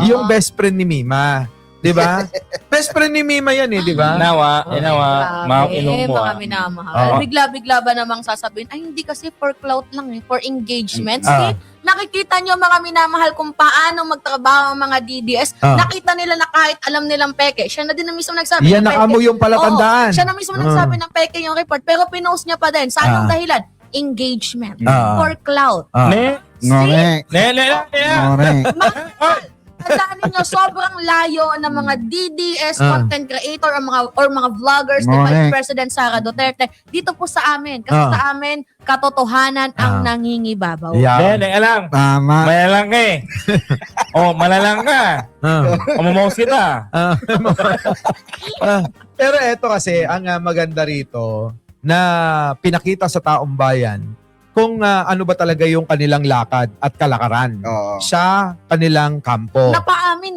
yung best friend ni Mima. 'Di ba? Best friend ni Mima yan 'di ba? Nawa, mga ilong mo. Mga minamahal. Bigla-bigla ba namang sasabihin, ay hindi kasi for clout lang for engagement. See, nakikita nyo mga minamahal kung paano magtrabaho ang mga DDS. Nakita nila na kahit alam nilang peke, siya na din na mismo nagsabi Yan ng na mo yung palatandaan. Siya na mismo nagsabi ng peke yung report, pero pinost niya pa din. Sa anong dahilan? Engagement. For clout. Ngorek. Ne. Ngorek. tandaan ninyo, sobrang layo ng mga DDS, content creator, or mga vloggers ni Correct. Vice President Sara Duterte dito po sa amin. Kasi sa amin, katotohanan ang nangingibabaw. Yeah. Alang. Tama. Malalang ka eh. Malalang ka. Umumos kita. Pero eto kasi, ang maganda rito, na pinakita sa taong bayan kung ano ba talaga yung kanilang lakad at kalakaran Oo. sa kanilang kampo. Napaamin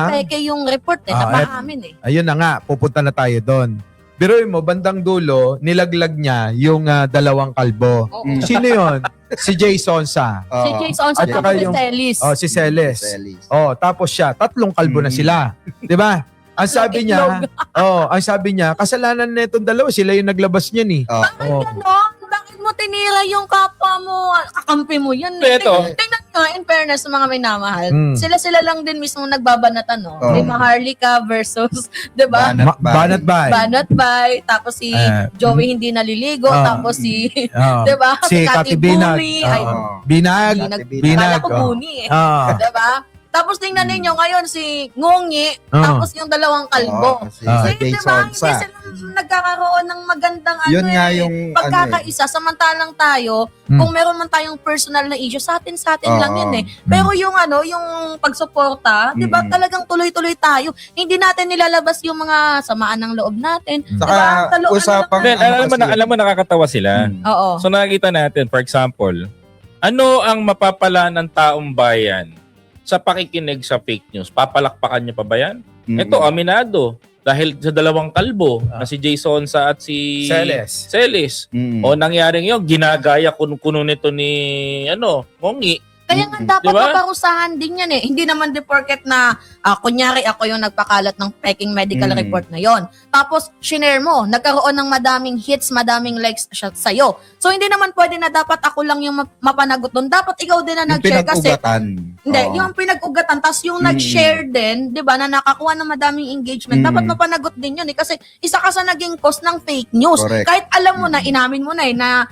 peke yung report napaamin Ayun na nga, pupunta na tayo doon. Biruin mo, bandang dulo, nilaglag niya yung dalawang kalbo. Sino yun? Si Jay Sonsa. Si Jason At sa saka si yung- Celis. Si Celes. Celis. Tapos siya, tatlong kalbo na sila. 'Di ba? Ang sabi niya, kasalanan na itong dalawa, sila yung naglabas niyan eh. Ganon? Bakit mo tinira yung kapwa mo? Kakampi mo yan. Ito. Tingnan nyo, in fairness sa mga minamahal, Mm. sila lang din mismo nagbabanatan, no? Oo. May Maharlika versus, di ba? Banat bay. Banat Bay, tapos si Joey hindi naliligo, tapos si, di ba? Si Kati Binag. Bully, ay, Binag. Kala ko Buni eh. Di ba? Tapos tingnan ninyo ngayon si Ngungi, tapos yung dalawang kalbo. Si Jay Di ba? Hindi Sonsa. sila nagkakaroon ng magandang Yun nga yung pagkakaisa. Samantalang tayo, kung meron man tayong personal na issue, sa atin lang yan eh. Pero yung yung pagsuporta, di ba, talagang tuloy-tuloy tayo. Hindi natin nilalabas yung mga samaan ng loob natin. Di ba? Saka usapang Alam mo, nakakatawa sila. Oo. So nakikita natin, for example, ano ang mapapala ng taong bayan sa pakikinig sa fake news? Papalakpakan niyo pa ba yan? Ito, aminado. Dahil sa dalawang kalbo, na si Jason sa at si Celes. O nangyaring yun, ginagaya kuno nito ni Ngungi. Kaya nga dapat Diba? maparusahan din yan eh. Hindi naman di porket na kunyari ako yung nagpakalat ng peking medical report na yon. Tapos, shinare mo, nagkaroon ng madaming hits, madaming likes siya sa'yo. So, hindi naman pwede na dapat ako lang yung mapanagot doon. Dapat ikaw din na nag-share kasi... Hindi, yung pinag-ugatan. Tapos yung nag-share din, di ba, na nakakuha ng madaming engagement, dapat mapanagot din yun eh. Kasi isa ka sa naging cause ng fake news. Correct. Kahit alam mo na, inamin mo na eh, na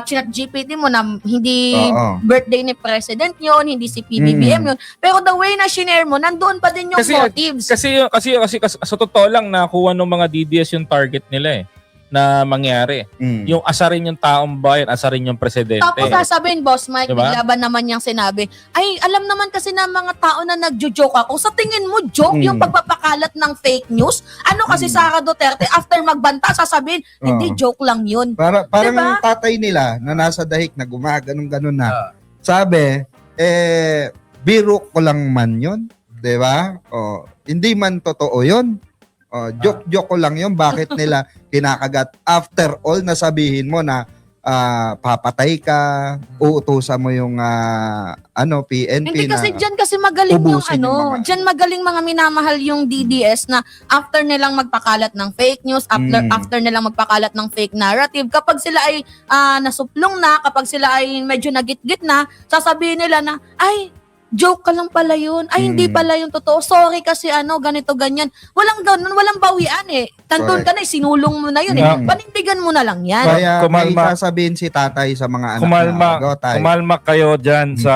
chat GPT mo na hindi Oo. birthday ni President yon, hindi si PBBM yun. Pero the way na shinare mo, nandoon pa din yung motives. Kasi sa totoo lang, nakuha ng mga DDS yung target nila eh, na mangyari. Yung asarin yung taong bayan, asarin yung presidente. Tapos sasabihin, Boss Mike, Diba? biglaban naman niyang sinabi, ay, alam naman kasi na mga tao na nagjo-joke ako. Sa tingin mo, joke yung pagpapakalat ng fake news? Ano kasi Sara Duterte, after magbanta, sasabihin, hindi, joke lang yun. Parang Diba? tatay nila na nasa dahig na gumaganon-ganon na. Sabi, biro ko lang man yun. Diba? Hindi man totoo yun. Joke ko lang yun. Bakit nila kinakagat? After all, nasabihin mo na papatay ka, uutusan mo yung PNP Hindi kasi na dyan kasi magaling yung ubusin yung mga- dyan magaling mga minamahal yung DDS na after nilang magpakalat ng fake news, after nilang magpakalat ng fake narrative, kapag sila ay nasuplong na, kapag sila ay medyo nagitgit na, sasabihin nila na, ay, joke ka lang pala yun. Ay, hindi pala yung totoo. Sorry kasi ganito, ganyan. Walang ganun, walang bawian eh. Tandun ka na, sinulong mo na yun eh. Panindigan mo na lang yan. Kaya may Kumalma. sasabihin si tatay sa mga anak Kumalma, na, "Go, tay." kumalma kayo dyan sa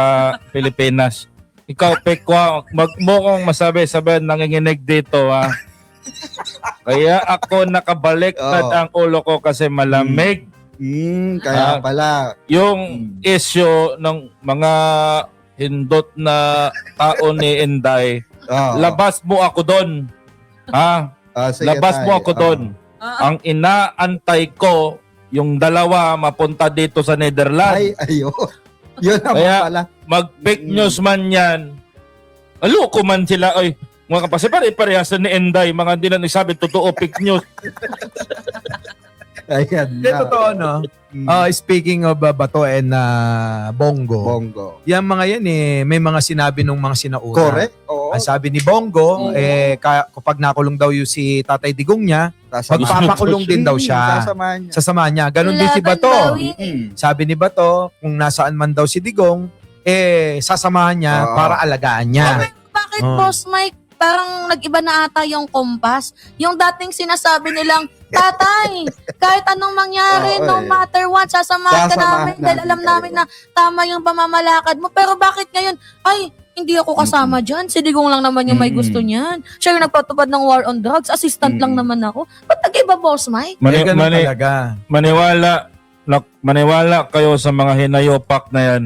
Pilipinas. Ikaw, Pekwa, mo kong masabi-sabi nanginginig dito, ha? Kaya ako nakabaliktad ang ulo ko kasi malamig. Kaya pala. Yung issue ng mga hindot na tao ni Inday, labas mo ako doon. Ha? Sige, Labas tay. mo ako doon. Ang inaantay ko, yung dalawa mapunta dito sa Netherlands. Ayun. Yun naman Kaya pala. mag-fake news man yan. Aloko man sila. Ay, mga kapatid, pare-parehas ni Inday. Mga hindi na nagsabi, totoo fake news. Ayan Hindi, totoo, no? Speaking of Bato and Bongo, yan mga yan may mga sinabi nung mga sinauna. Correct. Oo. Ang sabi ni Bongo, kapag nakulong daw yung si Tatay Digong niya, magpapakulong din daw siya. Sasamahan niya. Ganon din si Bato. Sabi ni Bato, kung nasaan man daw si Digong, sasamahan niya para alagaan niya. Bakit, Boss Mike, parang nag-iba na ata yung kompas? Yung dating sinasabi nilang, tatay, kahit anong mangyari, no matter what, sasamahan ka namin dahil alam namin na tama yung pamamalakad mo. Pero bakit ngayon, ay, hindi ako kasama dyan. Si Digong lang naman yung may gusto niyan. Siya yung nagpatupad ng war on drugs. Assistant lang naman ako. Ba't nag-iba, Boss Mike? Ganun talaga. Maniwala kayo sa mga hinayopak na yan.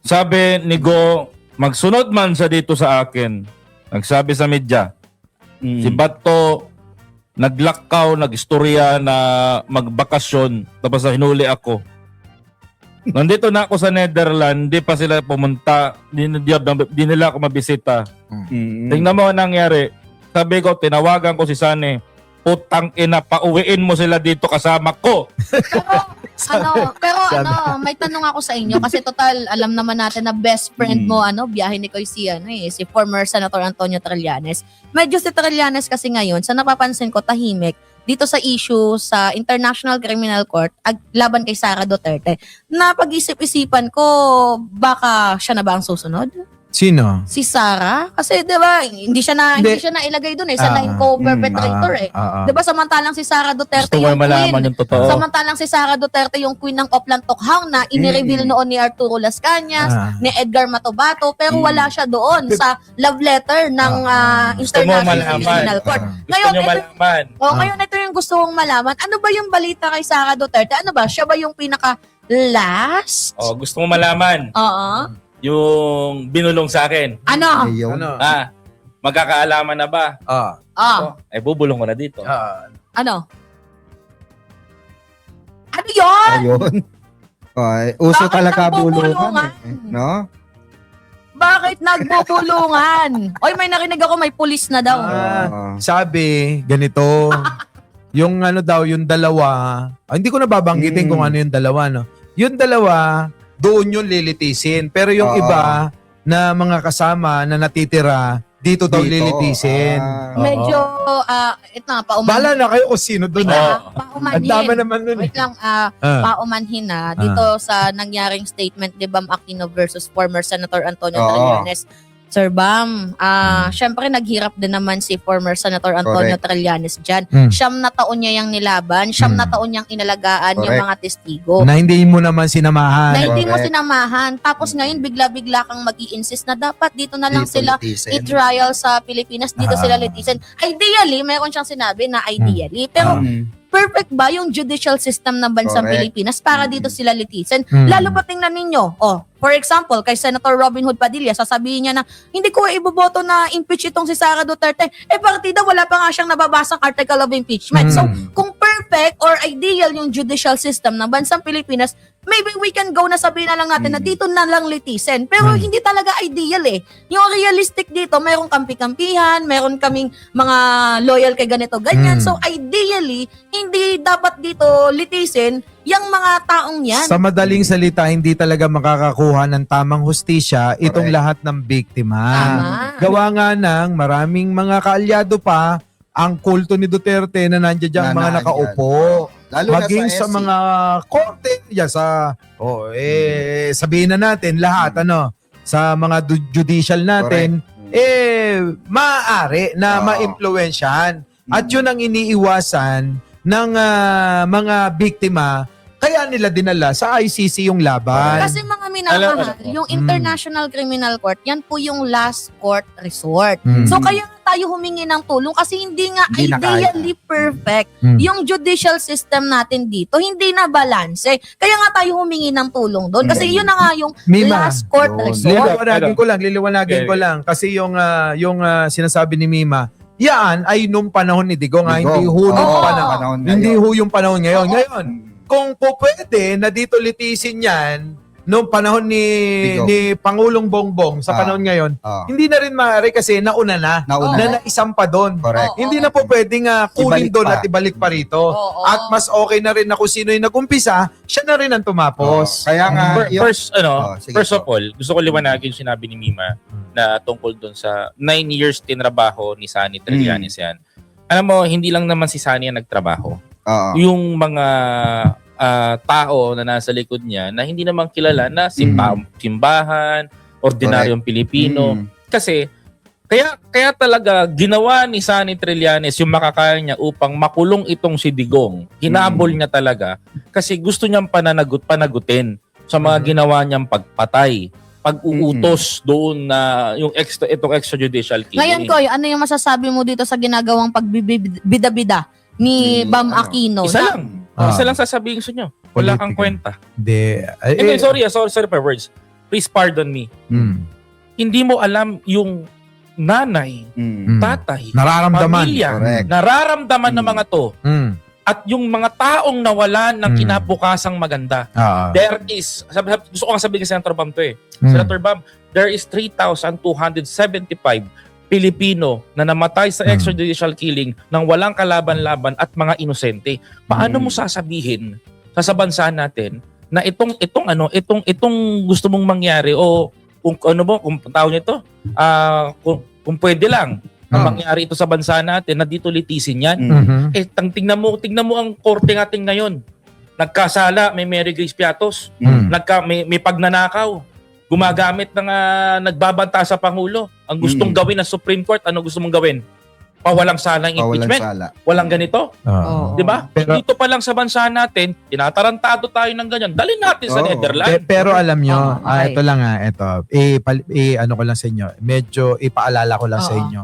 Sabi ni Go, magsunod man sa dito sa akin. Nagsabi sa media, si Bato, naglakaw, nag-istorya na magbakasyon, tapos hinuli ako. Nandito na ako sa Netherlands, di pa sila pumunta, di nila ako mabisita. Tingnan mo ang nangyari. Sabi ko, tinawagan ko si Sane, putang ina, pauwiin mo sila dito kasama ko. Pero may tanong ako sa inyo kasi total alam naman natin na best friend mo biyahe ni Koy si former Senator Antonio Trillanes. Medyo si Trillanes kasi ngayon sa napapansin ko tahimik dito sa issue sa International Criminal Court laban kay Sara Duterte. Napag-isip-isipan ko baka siya na ba ang susunod? Sino? Si Sara kasi 'di ba hindi siya nailagay doon sa line co-perpetrator 'Di ba samantalang si Sara Duterte Gusto mo yung malaman queen. yung totoo. Samantalang si Sara Duterte yung queen ng Oplan Tokhang na inireveal noon ni Arturo Las Cañas, ni Edgar Matobato pero wala siya doon sa love letter ng International Criminal Court. Ngayon ito yung gusto kong malaman. Ano ba yung balita kay Sara Duterte? Ano ba? Siya ba yung pinaka last? Gusto mo malaman? Oo. Yung binulong sa akin. Ano? Magkakaalaman na ba? Ay, bubulong ko na dito. Ano? Ano yun? Ayun. Uso Bakit talaga nagbubulungan? bulungan. No? Bakit nagbubulungan? Oy, may narinig ako, may pulis na daw. Sabi, ganito. Yung yung dalawa, hindi ko na babanggitin kung ano yung dalawa, no? Yung dalawa, doon yung lilitisin. Pero yung iba na mga kasama na natitira, dito daw lilitisin. Medyo, ito nga, paumanhin. Bala na kayo kung sino doon. Paumanhin. Ang dami naman nun. Wait lang, paumanhin na. Dito sa nangyaring statement ni Bam Aquino versus former Senator Antonio Trillanes. Sir Bam, syempre naghirap din naman si former Senator Antonio Trillanes dyan. Siyam na taon niya yung nilaban, siyam na taon niyang inalagaan yung mga testigo. Na hindi mo naman sinamahan. Na hindi mo sinamahan. Tapos ngayon, bigla-bigla kang mag-i-insist na dapat dito na lang sila i-trial sa Pilipinas, dito sila litisin. Ideally, meron siyang sinabi na ideally. Pero perfect ba yung judicial system ng bansang Pilipinas para dito sila litisin? Lalo pa tingnan ninyo, for example, kay Senator Robin Hood Padilla, sasabihin niya na, hindi ko iboboto na impeach itong si Sara Duterte. Partida, wala pa nga siyang nababasang article of impeachment. So, kung perfect or ideal yung judicial system ng bansang Pilipinas, maybe we can go na sabihin na lang natin na dito na lang litisin. Pero hindi talaga ideal Yung realistic dito, mayroong kampi-kampihan, mayroon kaming mga loyal kay ganito, ganyan. So ideally, hindi dapat dito litisin yung mga taong yan. Sa madaling salita, hindi talaga makakakuha ng tamang hustisya itong lahat ng biktima. Gawa nga ng maraming mga kaalyado pa ang kulto ni Duterte na nandiyan dyan mga nakaupo. Lalo maging na sa mga korte, sabihin na natin lahat, sa mga judicial natin, maaari na ma-impluwensyahan. At yun ang iniiwasan ng mga biktima, kaya nila dinala sa ICC yung laban. Kasi mga minamahal, yung International Criminal Court, yan po yung last court resort. So kaya tayo humingi ng tulong kasi hindi nga ideally perfect yung judicial system natin dito. Hindi na balanse. Kaya nga tayo humingi ng tulong doon. Kasi yun na nga yung last court resort. Liliwanagin ko lang. Kasi yung sinasabi ni Mima, yan ay nung panahon ni Digong. Hindi ho yung panahon ngayon. Ngayon, kung po pwede na dito litisin yan noong panahon ni Pangulong Bongbong sa panahon ngayon, hindi na rin maaari kasi nauna na naisampa doon. Hindi na po pwedeng kunin doon at ibalik pa rito. At mas okay na rin na kung sino yung nag-umpisa, siya na rin ang tumapos. Kaya nga, first of all, gusto ko liwanagin yung sinabi ni Mima na tungkol doon sa 9 years tinrabaho ni Sani Trillanes yan. Alam mo, hindi lang naman si Sani ang nagtrabaho. Yung mga tao na nasa likod niya na hindi naman kilala na simbahan, ordinaryong Pilipino. Kasi kaya talaga ginawa ni Sani Trillanes yung makakaya niya upang makulong itong si Digong. Hinabol niya talaga kasi gusto niyang panagutin sa mga ginawa niyang pagpatay. pag-uutos doon na yung itong extrajudicial killing. Ngayon, Koy, ano yung masasabi mo dito sa ginagawang pagbibida-bida ni Bam Aquino? Isa lang. Isa lang sasabihin sa inyo. Wala kang kwenta. Hindi. Sorry for words. Please pardon me. Hindi mo alam yung nanay, tatay, Nararamdaman. pamilya, Correct. nararamdaman ng mga to. At yung mga taong nawalan ng kinabukasang maganda. There is, gusto ko nga sabihin kay Senator Bam to eh. Senator Bam, there is 3,275 Pilipino na namatay sa extrajudicial killing ng walang kalaban-laban at mga inosente. Paano mo sasabihin sa bansa natin na itong gusto mong mangyari o kung tawag nito, kung pwede lang na mangyari ito sa bansa natin na dito litisin yan. Tingnan mo ang korte natin ngayon. Nagkasala, may Mary Grace Piatos, may pagnanakaw, gumagamit ng nagbabanta sa Pangulo. Ang gustong gawin ng Supreme Court, ano gusto mong gawin? Pawalang sala ng impeachment. Walang ganito. Di ba? Dito pa lang sa bansa natin, tinatarantado tayo ng ganyan. Dalhin natin sa Netherlands. Pero alam nyo, ito lang ano ko lang sa inyo, medyo ipaalala ko lang sa inyo.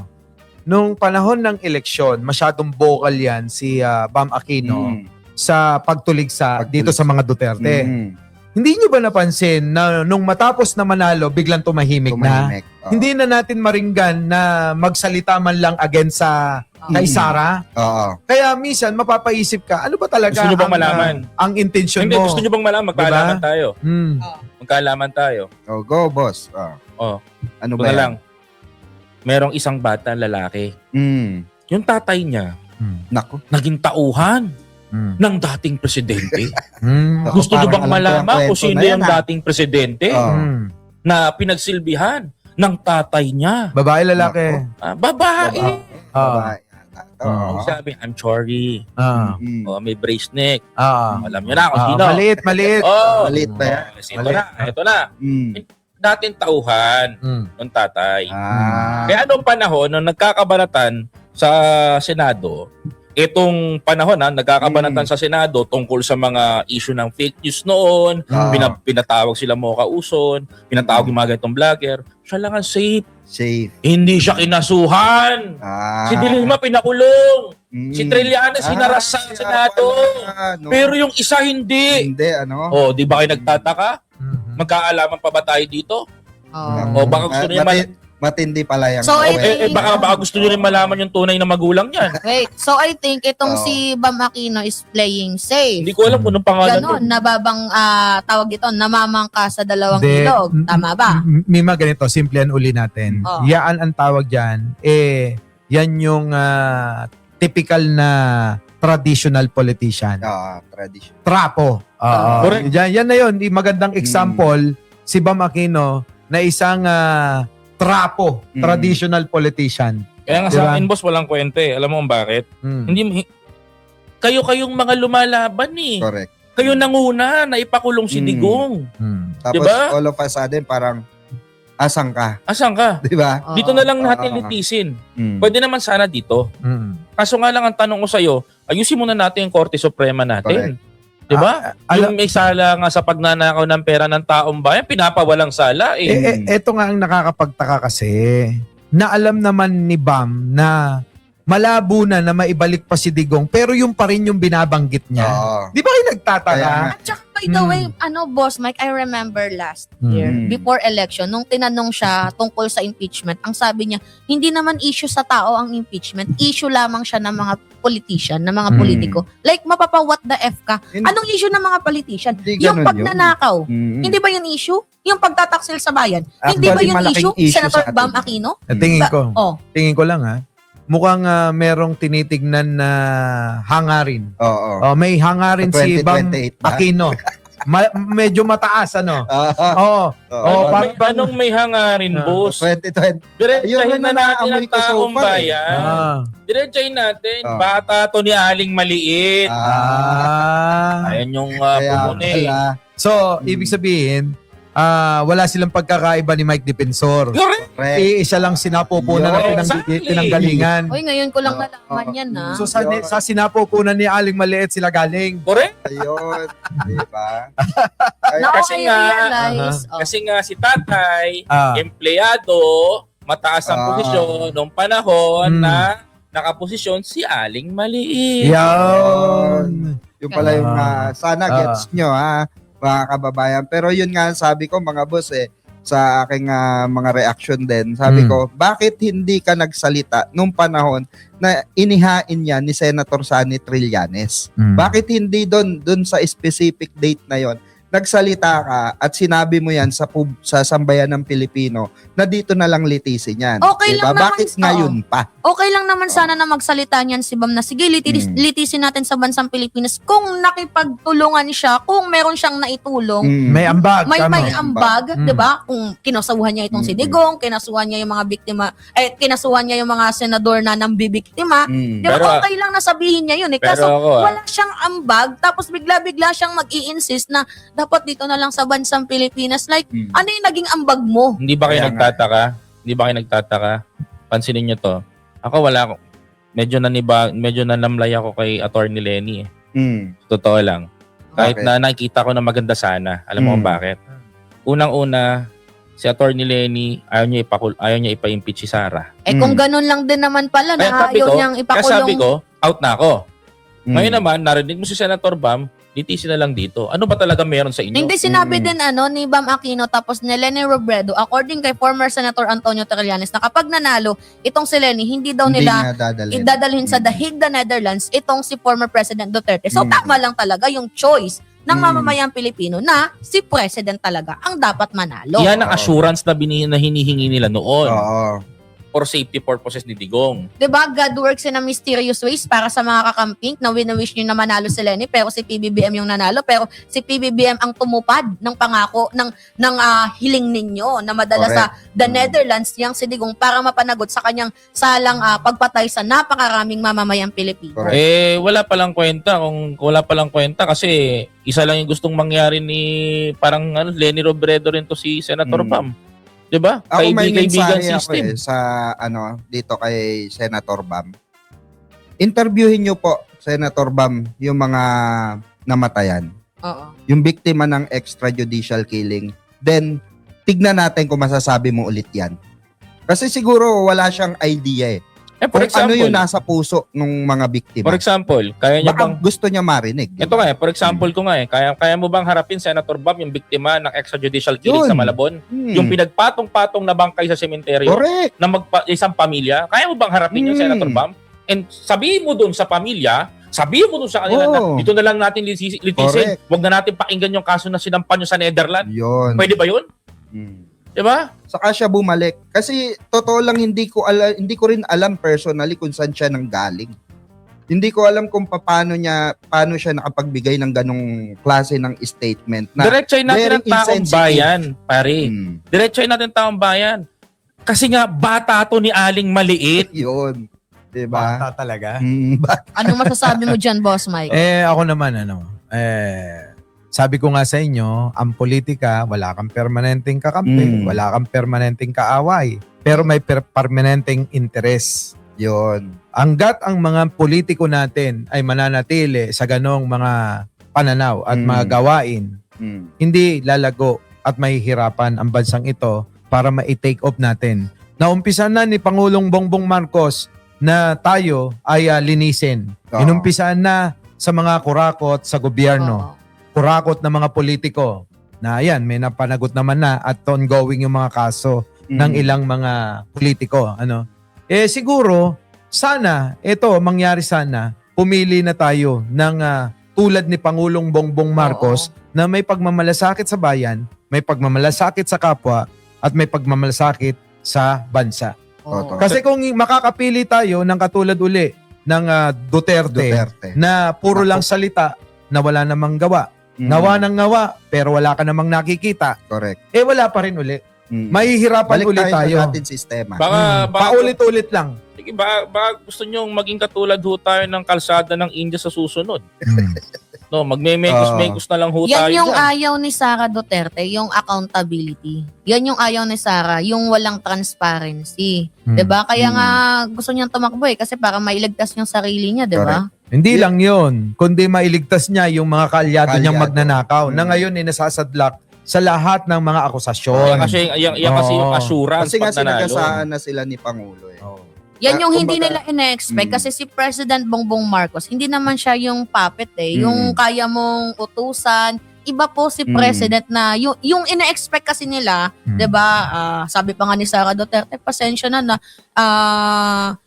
Nung panahon ng eleksyon, masyadong vocal yan si Bam Aquino sa pagtuligsa dito sa mga Duterte. Hindi nyo ba napansin na nung matapos na manalo, biglang tumahimik na? Hindi na natin maringgan na magsalita man lang against sa kay Sara. Kaya minsan mapapaisip ka, ano ba talaga gusto nyo bang malaman? Ang intention Hindi, mo? gusto nyo bang malaman? Magkaalaman tayo. Magkaalaman tayo. Go, boss. Ano ba yan? lang? Merong isang bata lalaki. Yung tatay niya, Nako. naging tauhan ng dating presidente. Ako, Gusto nyo parang bang alam ko malaman yung kung kwento sino na yan, yung dating presidente na pinagsilbihan ng tatay niya? Babae, lalaki? Babae. Oo. Sabi, I'm sorry. May brace neck. Ah. Alam nyo na kung sino. Maliit. Maliit ba yan? Ito na. Dating tauhan ng tatay. Kaya noong panahon, nung nagkakabanatan sa Senado, itong panahon nagkakabanatan sa Senado tungkol sa mga issue ng fake news noon, pinatawag sila Mocha Uson, pinatawag yung mga ganitong vlogger, siya lang ang safe. Hindi siya kinasuhan. Si Dilima pinakulong. Si Trillanes hinaras sa Senado. Pero yung isa hindi. Di ba kayo nagtataka? Magkaalaman pa ba tayo dito? O baka gusto niyo matindi pala yan. So, I think, baka gusto niyo rin malaman yung tunay na magulang niyan. wait, so I think itong si Bam Aquino is playing safe. Hindi ko alam kung anong pangalan Ganon, nababang tawag ito, namamangka sa dalawang Hindi. ilog. Tama ba? Mima, ganito, simplihan uli natin. Yaan ang tawag dyan, yan yung typical na traditional politician. Traditional. Trapo. Correct. Yan na yun. Magandang example, si Bam Aquino na isang trapo, traditional politician. Kaya nga sa akin, boss, walang kwente. Alam mo kung bakit? Hindi kayong mga lumalaban eh. Correct. Kayo nanguna na ipakulong si Digong. Tapos Diba? all of a sudden, parang asang ka. Asan ka? Di ba? Dito na lang natin litisin. Pwede naman sana dito. Kaso nga lang ang tanong ko sa'yo, ayusin muna natin yung Korte Suprema natin. Di ba? Yung may sala nga sa pagnanakaw ng pera ng taong bayan, pinapawalang sala eh. Ito nga ang nakakapagtaka kasi na alam naman ni Bam na malabo na maibalik pa si Digong pero yung pa rin yung binabanggit niya. Di ba kayo nagtataka? At saka, by the way, Boss Mike, I remember last year, before election, nung tinanong siya tungkol sa impeachment, ang sabi niya, hindi naman issue sa tao ang impeachment, issue lamang siya ng mga politician, ng mga politiko. Like, mapapa-what the F ka. Anong issue ng mga politician? Yung pagnanakaw. Hindi ba yun issue? Yung pagtataksil sa bayan. Hindi ba yun issue? Senator Bam Aquino? Tingin ko lang mukhang merong tinitignan na hangarin. May hangarin si Bam Aquino. Medyo mataas, ano? Anong may hangarin, boss? 2020. Diretsahin na natin ang taong bayan. Diretsahin natin. Bata to ni Aling Maliit. Ayan yung pumuni. So, ibig sabihin, wala silang pagkakaiba ni Mike Defensor. Correct. Iisa lang sinapupunan na Exactly. pinanggalingan. Uy, ngayon ko lang nalaman yan, ha? So sa sinapupunan ni Aling Maliit sila galing. Correct. Ayun. Diba? Now Kasi I nga, realize, Kasi nga si tatay, Ah. empleyado, mataas ang posisyon nung panahon na nakaposisyon si Aling Maliit. Yan. Yung pala yung sana gets nyo mga kababayan. Pero yun nga sabi ko mga boss sa aking mga reaction din. Sabi ko, bakit hindi ka nagsalita nung panahon na inihain yan ni Senator Sonny Trillanes? Bakit hindi doon sa specific date na yon nagsalita ka at sinabi mo yan sa sambayan ng Pilipino na dito na lang litisin yan? Okay lang naman, Bakit ngayon pa? Okay lang naman sana na magsalita niyan si Bam na sige, litisin natin sa bansang Pilipinas kung nakipagtulungan siya, kung meron siyang naitulong. May ambag. May tama. ambag, 'di ba? Kung kinasuhan niya itong si Digong, kinasuhan niya yung mga biktima, kinasuhan niya yung mga senador na nambibiktima, 'di ba? Pero- Okay lang na sabihin niya 'yun eh. Pero Kaso ako, wala siyang ambag, tapos bigla-bigla siyang mag-i-insist na dapat dito na lang sa bansang Pilipinas. Like, ano yung naging ambag mo? Hindi ba kayo Kaya nga. nagtataka? Hindi ba kayo nagtataka? Pansinin nyo to. Ako wala. Medyo nanamlay ako kay Attorney Lenny. Totoo lang. Kahit Bakit? na nakikita ko na maganda sana. Alam mo kung bakit? Unang-una, si Attorney Lenny, ayaw niya ipa-impeach si Sara. Kung ganun lang din naman pala na Kaya ayaw niyang kaya sabi ipakulong. ko, out na ako. Ngayon naman, narinig mo si Senator Bam, litisin na lang dito. Ano ba talaga meron sa inyo? Hindi sinabi din ni Bam Aquino tapos ni Leni Robredo, according kay former Senator Antonio Trillanes, na kapag nanalo itong si Leni, hindi daw Hindi nila nga dadalhin. idadalhin sa The Hague, the Netherlands, itong si former President Duterte. So tama lang talaga yung choice ng mamamayang Pilipino na si President talaga ang dapat manalo. Yan ang assurance na hinihingi nila noon. Oo. For safety purposes ni Digong. 'Di ba? God works in a mysterious ways para sa mga kakamping na win-wish nyo na manalo si Leni pero si PBBM yung nanalo pero si PBBM ang tumupad ng pangako ng hiling ninyo na madala sa The Netherlands yang si Digong para mapanagot sa kanyang salang pagpatay sa napakaraming mamamayang Pilipino. Wala palang kwenta kasi isa lang yung gustong mangyari ni parang Leni Robredo rin to si Senator Bam. 'Di ba? Ako may Kaibigan mensahe ako system. sa dito kay Senator Bam. Interviewin niyo po Senator Bam yung mga namatayan. Oo. Yung biktima ng extrajudicial killing. Then tignan natin kung masasabi mo ulit 'yan. Kasi siguro wala siyang idea For kung ano example, yung nasa puso ng mga biktima. For example, kaya niya Baka bang gusto niya marinig. ito nga, for example ko nga kaya mo bang harapin Senator Bam yung biktima ng extrajudicial killing Yun. sa Malabon? Yung pinagpatong-patong na bangkay sa sementeryo Correct. na isang pamilya, kaya mo bang harapin yung Senator Bam? And sabihin mo doon sa pamilya, sabihin mo doon sa kanila na dito na lang natin litisin. Correct. Huwag na natin pakinggan yung kaso na sinampan nyo sa Netherlands. Yun. Pwede ba yun? Diba? Saka siya bumalik. Kasi totoo lang hindi ko rin alam personally kung saan siya nanggaling. Hindi ko alam kung paano siya nakapagbigay ng ganong klase ng statement na Diretsoy natin very ang taong insensitive. bayan, pare. Diretsoy natin ang taong bayan. Kasi nga, bata to ni Aling Maliit. Yun. Diba? Bata talaga. Anong masasabi mo dyan, Boss Mike? Ako naman, sabi ko nga sa inyo, ang politika, wala kang permanenteng kakampi, wala kang permanenteng kaaway, pero may permanenteng interes. Yun. Hanggat ang mga politiko natin ay mananatili sa ganong mga pananaw at mga gawain, hindi lalago at mahihirapan ang bansang ito para ma-take off natin. Naumpisan na ni Pangulong Bongbong Marcos na tayo ay linisin. Inumpisan na sa mga kurakot sa gobyerno. Kurakot ng mga politiko na ayan, may napanagot naman na at ongoing yung mga kaso ng ilang mga politiko. Siguro, sana, mangyari sana, pumili na tayo ng tulad ni Pangulong Bongbong Marcos na may pagmamalasakit sa bayan, may pagmamalasakit sa kapwa, at may pagmamalasakit sa bansa. Kasi kung makakapili tayo ng katulad uli ng Duterte na puro lang salita na wala namang gawa, nawa ng ngawa, pero wala ka namang nakikita. Correct. Wala pa rin uli. Mahihirapan ulit tayo. sa ating sistema. Baka Paulit-ulit lang. Sige, baka gusto nyong maging katulad ho tayo ng kalsada ng India sa susunod. No, magme-mekos-mekos na lang ho Yan tayo yung dyan. ayaw ni Sara Duterte, yung accountability. Yan yung ayaw ni Sara, yung walang transparency. 'Di ba? Kaya nga gusto niyang tumakbo kasi para mailigtas yung sarili niya, 'di ba? Hindi lang yun, kundi mailigtas niya yung mga kaalyado niyang magnanakaw na ngayon ay nasasadlak sa lahat ng mga akusasyon. Yan kasi yung assurance Kasi nga pag nanalo. sinagasaan na sila ni Pangulo eh. Yan yung Kumbaga, hindi nila ina-expect kasi si President Bongbong Marcos, hindi naman siya yung puppet yung kaya mong utusan. Iba po si President na yung ina-expect kasi nila, 'di ba? Sabi pa nga ni Sara Duterte, pasensya na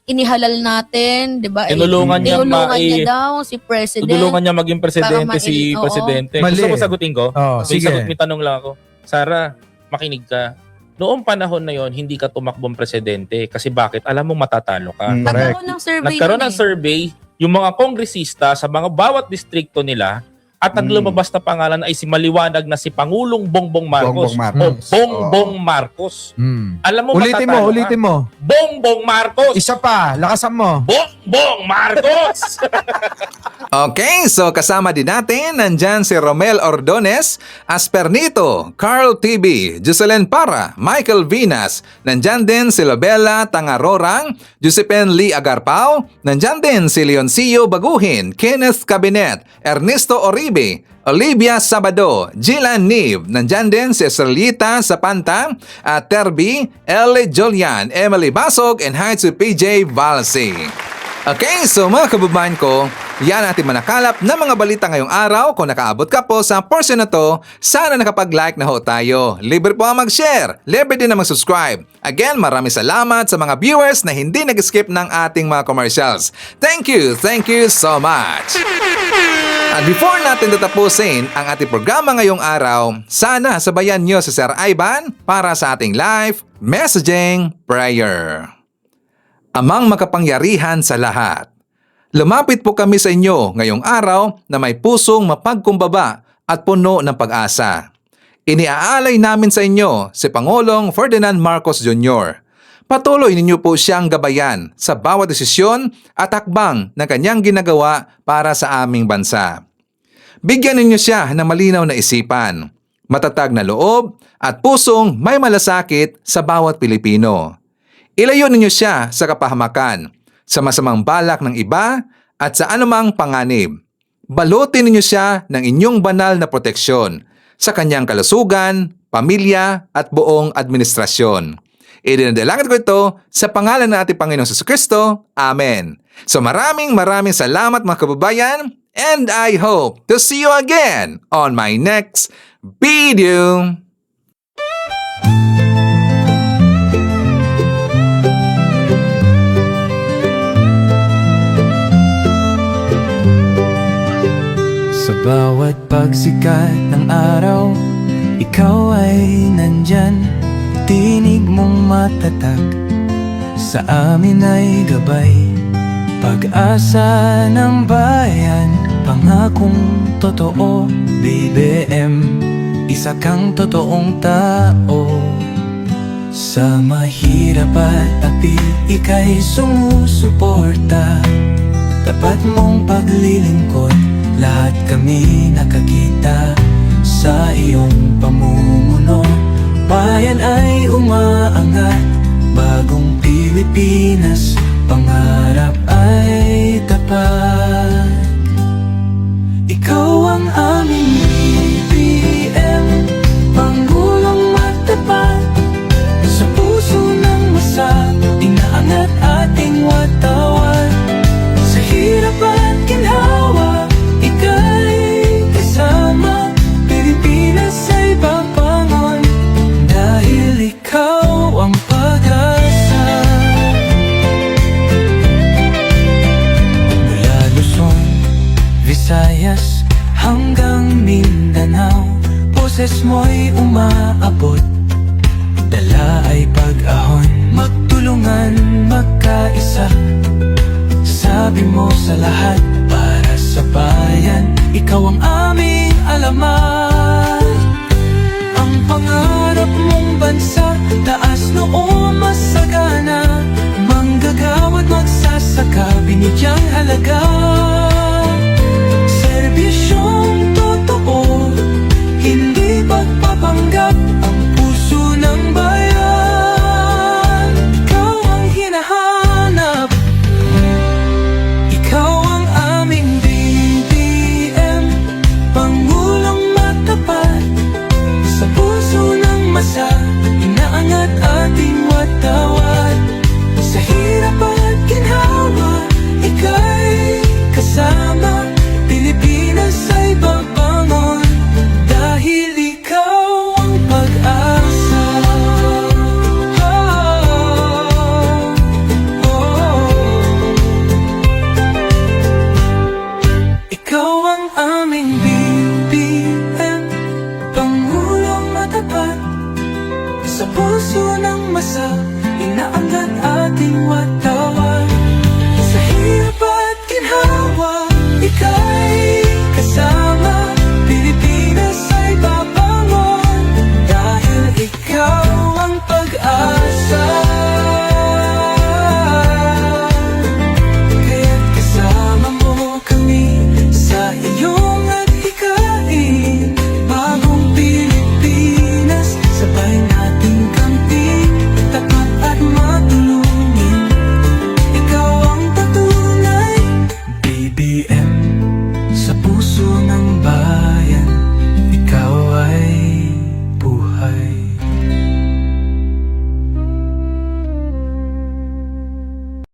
inihalal natin, 'di ba? Tinulungan niya daw si President. Tinulungan niya maging presidente si Oo. Presidente. Mali. Gusto mo sagutin ko? Sige. May tanong lang ako. Sara, makinig ka. Noong panahon na yon, hindi ka tumakbong presidente. Kasi bakit? Alam mong matatalo ka. Nagkaroon ng survey. Nagkaroon ng survey, yung mga kongresista sa mga bawat distrikto nila, at ang lumabas na pangalan ay si maliwanag na si Pangulong Bongbong Marcos. Bongbong Marcos. Alam mo Ulitin mo. Bongbong Marcos. Isa pa, lakasan mo. Bongbong Marcos. Okay, so kasama din natin, nandyan si Romel Ordones, Aspernito, Carl TV, Jocelyn Para, Michael Vinas, nandyan din si Lobela Tangarorang, Josephine Lee Agarpao, nandyan din si Leoncio Baguhin, Kenneth Cabinet, Ernesto Oribe, Olivia Sabado, Jilan Nib, nandyan din si Estrelita Sapanta, at Terby, L. Julian, Emily Basog, and hi to PJ Valsi. Okay, so mga kababayan ko, yan ating manakalap na mga balita ngayong araw. Kung nakaabot ka po sa portion na to, sana nakapag-like na ho tayo. Libre po ang mag-share. Libre din na mag-subscribe. Again, maraming salamat sa mga viewers na hindi nag-skip ng ating mga commercials. Thank you so much. At before natin tatapusin ang ating programa ngayong araw, sana sabayan nyo si Sir Ivan para sa ating live messaging prayer. Amang makapangyarihan sa lahat, lumapit po kami sa inyo ngayong araw na may pusong mapagkumbaba at puno ng pag-asa. Iniaalay namin sa inyo si Pangulong Ferdinand Marcos Jr. Patuloy ninyo po siyang gabayan sa bawat desisyon at hakbang na kanyang ginagawa para sa aming bansa. Bigyan ninyo siya ng malinaw na isipan, matatag na loob at pusong may malasakit sa bawat Pilipino. Ilayo ninyo siya sa kapahamakan, sa masamang balak ng iba at sa anumang panganib. Balutin ninyo siya ng inyong banal na proteksyon sa kanyang kalusugan, pamilya at buong administrasyon. Idinadalangin ko ito sa pangalan ng ating Panginoong Jesucristo. Amen. So maraming salamat mga kababayan, and I hope to see you again on my next video. Sa bawat pagsikat ng araw, ikaw ay nandyan. Tinig mong matatag, sa amin ay gabay. Pag-asa ng bayan, pangakong totoo. BBM, isa kang totoong tao. Sa mahirap at api, ika'y sumusuporta. Tapat mong paglilingkod, lahat kami nakakita sa iyong pamumuno. Bayan ay umaangat, bagong Pilipinas, pangarap ay tapat. Ikaw ang aming BBM, Pangulong matapat. Sa puso ng masa, inaangat ating watawan. Sa hirap at ginhawa, ika'y kasama. Pilipinas ay papangon, dahil ikaw ang pag-asa. Mula Luzon, Visayas hanggang Mindanao, boses mo'y umaabot, dala ay pag-ahon. Magtulungan, magkaisa, sabi mo sa lahat, para sa bayan, ikaw ang aming alamat. Ang pangarap mong bansa, taas noo masagana, manggagawa't magsasaka.